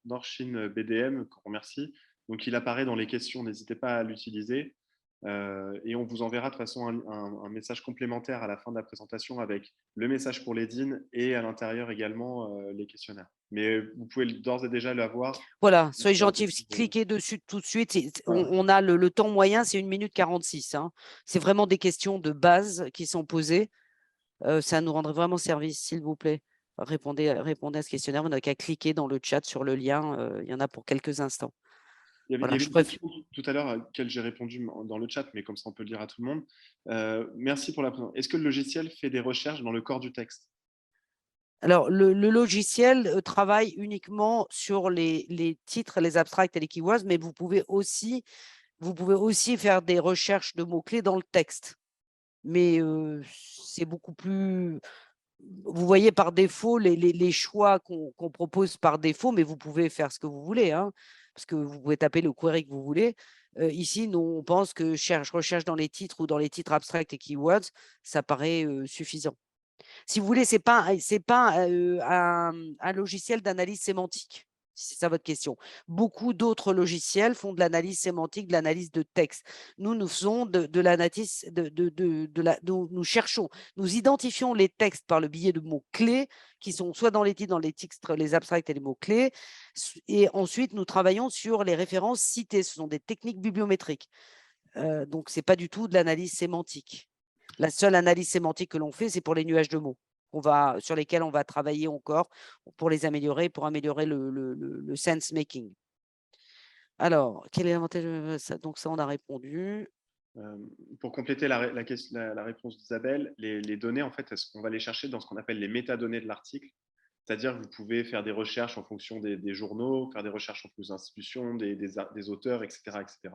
Norshin BDM, qu'on remercie. Donc, il apparaît dans les questions, n'hésitez pas à l'utiliser. Et on vous enverra de toute façon un message complémentaire à la fin de la présentation avec le message pour les DIN et à l'intérieur également les questionnaires. Mais vous pouvez d'ores et déjà l'avoir. Voilà, soyez gentils, cliquez dessus tout de suite. On a le temps moyen, c'est 1 minute 46. Hein. C'est vraiment des questions de base qui sont posées. Ça nous rendrait vraiment service, s'il vous plaît. Répondez à ce questionnaire. Vous n'avez qu'à cliquer dans le chat sur le lien. Il y en a pour quelques instants. Il y Voilà, avait une question tout à l'heure à laquelle j'ai répondu dans le chat, mais comme ça on peut le dire à tout le monde. Merci pour la présentation. Est-ce que le logiciel fait des recherches dans le corps du texte? Alors, le logiciel travaille uniquement sur les titres, les abstracts et les keywords, mais vous pouvez aussi faire des recherches de mots-clés dans le texte. Mais c'est beaucoup plus… Vous voyez par défaut les choix qu'on propose par défaut, mais vous pouvez faire ce que vous voulez, hein, parce que vous pouvez taper le query que vous voulez. Ici, nous, on pense que recherche dans les titres ou dans les titres abstracts et keywords, ça paraît suffisant. Si vous voulez, ce n'est pas un logiciel d'analyse sémantique, si c'est ça votre question. Beaucoup d'autres logiciels font de l'analyse sémantique, de l'analyse de texte. Nous faisons de l'analyse, nous cherchons, nous identifions les textes par le biais de mots-clés qui sont soit dans les titres, les abstracts et les mots-clés. Et ensuite, nous travaillons sur les références citées. Ce sont des techniques bibliométriques. Donc, ce n'est pas du tout de l'analyse sémantique. La seule analyse sémantique que l'on fait, c'est pour les nuages de mots sur lesquels on va travailler encore pour les améliorer, pour améliorer le sense making. Alors, quel est l'avantage? Donc ça, on a répondu. Pour compléter la réponse d'Isabelle, les données, en fait, on va les chercher dans ce qu'on appelle les métadonnées de l'article. C'est-à-dire que vous pouvez faire des recherches en fonction des journaux, faire des recherches en fonction des institutions, des auteurs, etc., etc.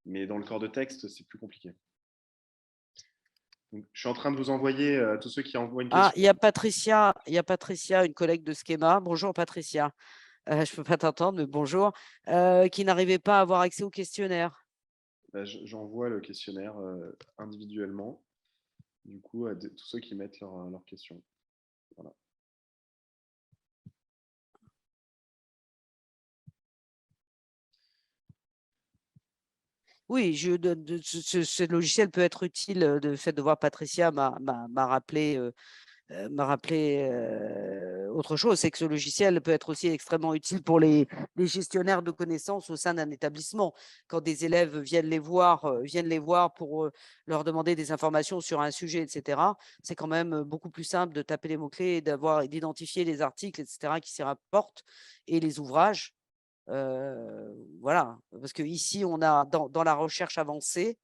Mais dans le corps de texte, c'est plus compliqué. Donc, je suis en train de vous envoyer tous ceux qui envoient une question. Ah, il y a Patricia, une collègue de Schema. Bonjour Patricia. Je ne peux pas t'entendre, mais bonjour. Qui n'arrivait pas à avoir accès au questionnaire. J'envoie le questionnaire individuellement, du coup, à tous ceux qui mettent leurs questions. Voilà. Oui, ce logiciel peut être utile. De fait de voir Patricia m'a rappelé autre chose, c'est que ce logiciel peut être aussi extrêmement utile pour les gestionnaires de connaissances au sein d'un établissement. Quand des élèves viennent les voir pour leur demander des informations sur un sujet, etc., c'est quand même beaucoup plus simple de taper les mots-clés, d'identifier les articles, etc., qui s'y rapportent et les ouvrages. Voilà, parce que ici, on a dans la recherche avancée,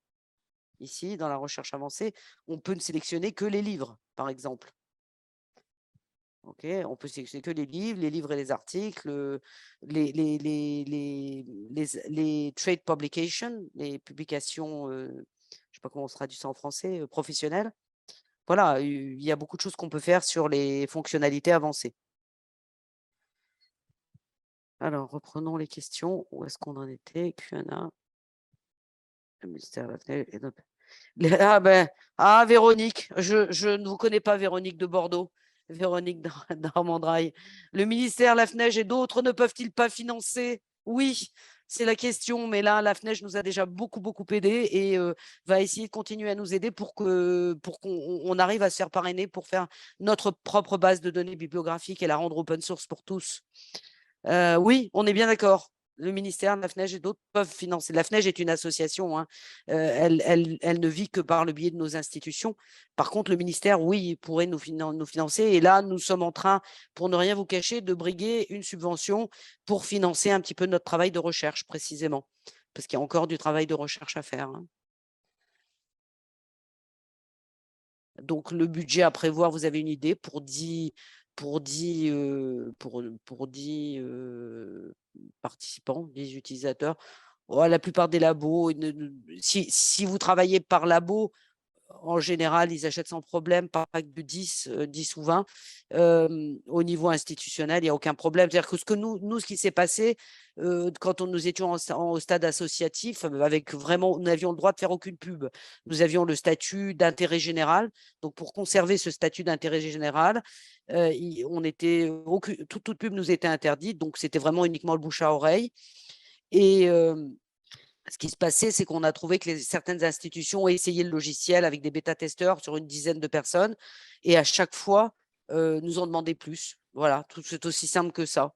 on peut ne sélectionner que les livres, par exemple. OK, on peut sélectionner que les livres et les articles, les trade publications, les publications, je ne sais pas comment on se traduit ça en français, professionnelles. Voilà, il y a beaucoup de choses qu'on peut faire sur les fonctionnalités avancées. Alors, reprenons les questions. Où est-ce qu'on en était? Q&A. Le ministère Véronique, je ne vous connais pas, Véronique de Bordeaux. Véronique d'Armendraille. Le ministère, la FNEJ et d'autres ne peuvent-ils pas financer? Oui, c'est la question. Mais là, la FNEJ nous a déjà beaucoup aidé et va essayer de continuer à nous aider pour qu'on arrive à se faire parrainer pour faire notre propre base de données bibliographique et la rendre open source pour tous. Oui, on est bien d'accord. Le ministère, la FNEJ et d'autres peuvent financer. La FNEJ est une association, hein. Elle ne vit que par le biais de nos institutions. Par contre, le ministère, oui, il pourrait nous financer. Et là, nous sommes en train, pour ne rien vous cacher, de briguer une subvention pour financer un petit peu notre travail de recherche, précisément. Parce qu'il y a encore du travail de recherche à faire, hein. Donc, le budget à prévoir, vous avez une idée pour 10 participants, 10 utilisateurs. Oh, la plupart des labos, si vous travaillez par labo, en général, ils achètent sans problème, pas de 10 ou 20. Au niveau institutionnel, il n'y a aucun problème. C'est-à-dire que ce qui s'est passé quand nous étions au stade associatif, avec vraiment, nous n'avions le droit de faire aucune pub. Nous avions le statut d'intérêt général. Donc, pour conserver ce statut d'intérêt général, toute pub nous était interdite. Donc, c'était vraiment uniquement le bouche à oreille. Et ce qui se passait, c'est qu'on a trouvé que certaines institutions ont essayé le logiciel avec des bêta-testeurs sur une dizaine de personnes et à chaque fois, nous ont demandé plus. Voilà, c'est aussi simple que ça.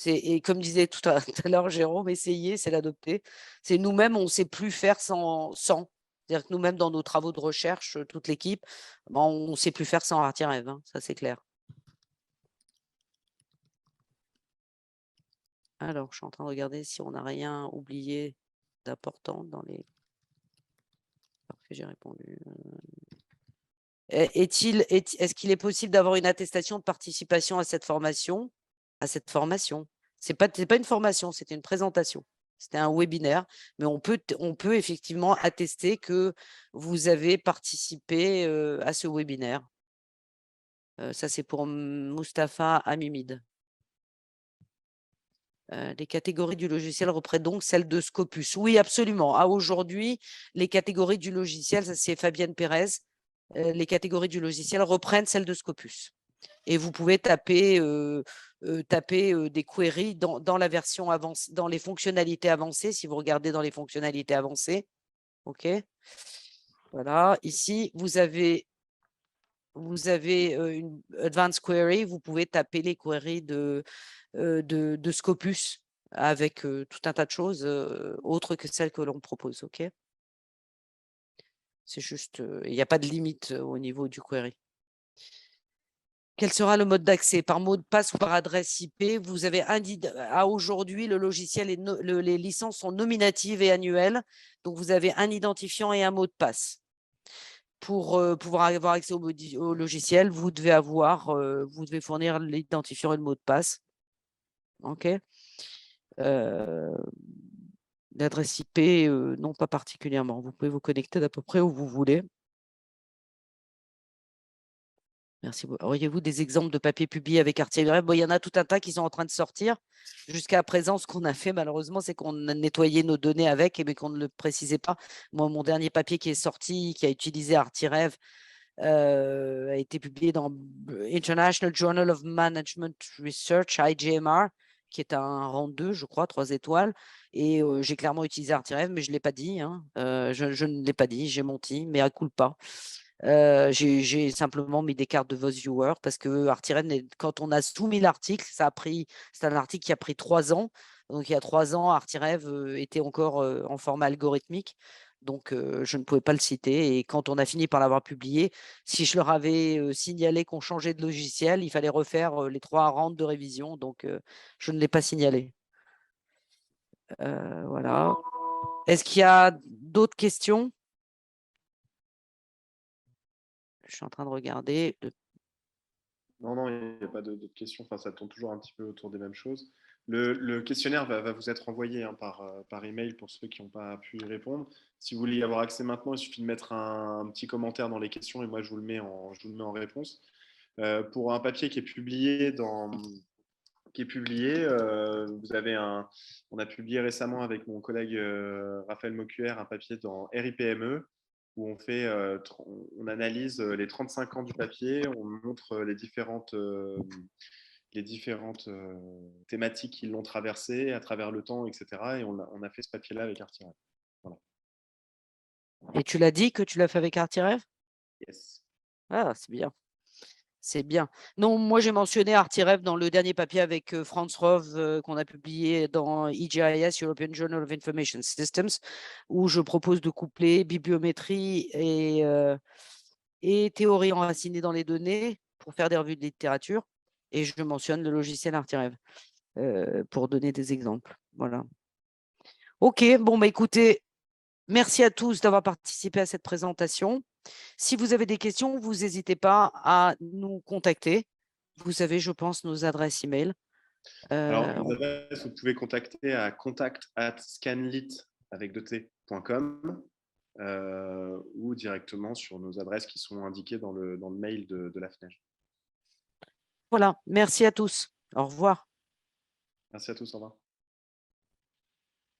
Et comme disait tout à l'heure Jérôme, essayer, c'est l'adopter. C'est nous-mêmes, on ne sait plus faire sans. C'est-à-dire que nous-mêmes, dans nos travaux de recherche, toute l'équipe, ben, on ne sait plus faire sans ArtiRev, hein, ça c'est clair. Alors, je suis en train de regarder si on n'a rien oublié d'important dans les. Parfait, j'ai répondu. Est-ce qu'il est possible d'avoir une attestation de participation à cette formation? C'est pas une formation, c'était une présentation. C'était un webinaire, mais on peut effectivement attester que vous avez participé à ce webinaire. Ça, c'est pour Mustapha Amimid. Les catégories du logiciel reprennent donc celles de Scopus. Oui, absolument. À aujourd'hui, les catégories du logiciel, ça c'est Fabienne Pérez, les catégories du logiciel reprennent celles de Scopus. Et vous pouvez taper des queries dans la version avancée, dans les fonctionnalités avancées, si vous regardez dans les fonctionnalités avancées. OK. Voilà. Ici, vous avez une Advanced Query. Vous pouvez taper les queries de Scopus avec tout un tas de choses autres que celles que l'on propose. OK. C'est juste, il n'y a pas de limite au niveau du query. Quel sera le mode d'accès? Par mot de passe ou par adresse IP? Vous avez à aujourd'hui, le logiciel et les licences sont nominatives et annuelles. Donc, vous avez un identifiant et un mot de passe. Pour pouvoir avoir accès au logiciel, vous devez fournir l'identifiant et le mot de passe. OK. L'adresse IP, non, pas particulièrement. Vous pouvez vous connecter d'à peu près où vous voulez. Merci. Auriez-vous des exemples de papiers publiés avec ArtiRev? Bon, il y en a tout un tas qui sont en train de sortir. Jusqu'à présent, ce qu'on a fait, malheureusement, c'est qu'on a nettoyé nos données avec, mais qu'on ne le précisait pas. Moi, mon dernier papier qui est sorti, qui a utilisé ArtiRev, a été publié dans International Journal of Management Research, IJMR, qui est un rang 2, je crois, 3 étoiles. Et j'ai clairement utilisé ArtiRev, mais je ne l'ai pas dit, hein. Je ne l'ai pas dit, j'ai menti, mais à culpa. J'ai simplement mis des cartes de vos viewers parce que ArtiRev, quand on a soumis l'article, c'est un article qui a pris 3 ans. Donc, il y a 3 ans, ArtiRev était encore en format algorithmique. Donc, je ne pouvais pas le citer. Et quand on a fini par l'avoir publié, si je leur avais signalé qu'on changeait de logiciel, il fallait refaire les 3 rounds de révision. Donc, je ne l'ai pas signalé. Voilà. Est-ce qu'il y a d'autres questions? Je suis en train de regarder. Non, il n'y a pas d'autres questions. Enfin, ça tourne toujours un petit peu autour des mêmes choses. Le questionnaire va vous être envoyé par email pour ceux qui n'ont pas pu y répondre. Si vous voulez y avoir accès maintenant, il suffit de mettre un petit commentaire dans les questions et moi je vous le mets en réponse. Pour un papier qui est publié on a publié récemment avec mon collègue Raphaël Mocuer un papier dans RIPME où on analyse les 35 ans du papier, on montre les différentes les différentes thématiques qui l'ont traversé à travers le temps, etc. Et on a fait ce papier-là avec ArtIREV. Voilà. Et tu l'as dit que tu l'as fait avec ArtIREV? Yes. Ah, c'est bien. C'est bien. Non, moi j'ai mentionné ArtIREV dans le dernier papier avec Franz Rove qu'on a publié dans EGIS, European Journal of Information Systems, où je propose de coupler bibliométrie et théorie enracinée dans les données pour faire des revues de littérature. Et je mentionne le logiciel ArtIREV pour donner des exemples. Voilà. OK, bon, bah, écoutez, merci à tous d'avoir participé à cette présentation. Si vous avez des questions, vous n'hésitez pas à nous contacter. Vous avez, je pense, nos adresses email. Alors, les adresses, vous pouvez contacter à contact@scanlit.com ou directement sur nos adresses qui sont indiquées dans le mail de la FNEJ. Voilà, merci à tous. Au revoir. Merci à tous, au revoir.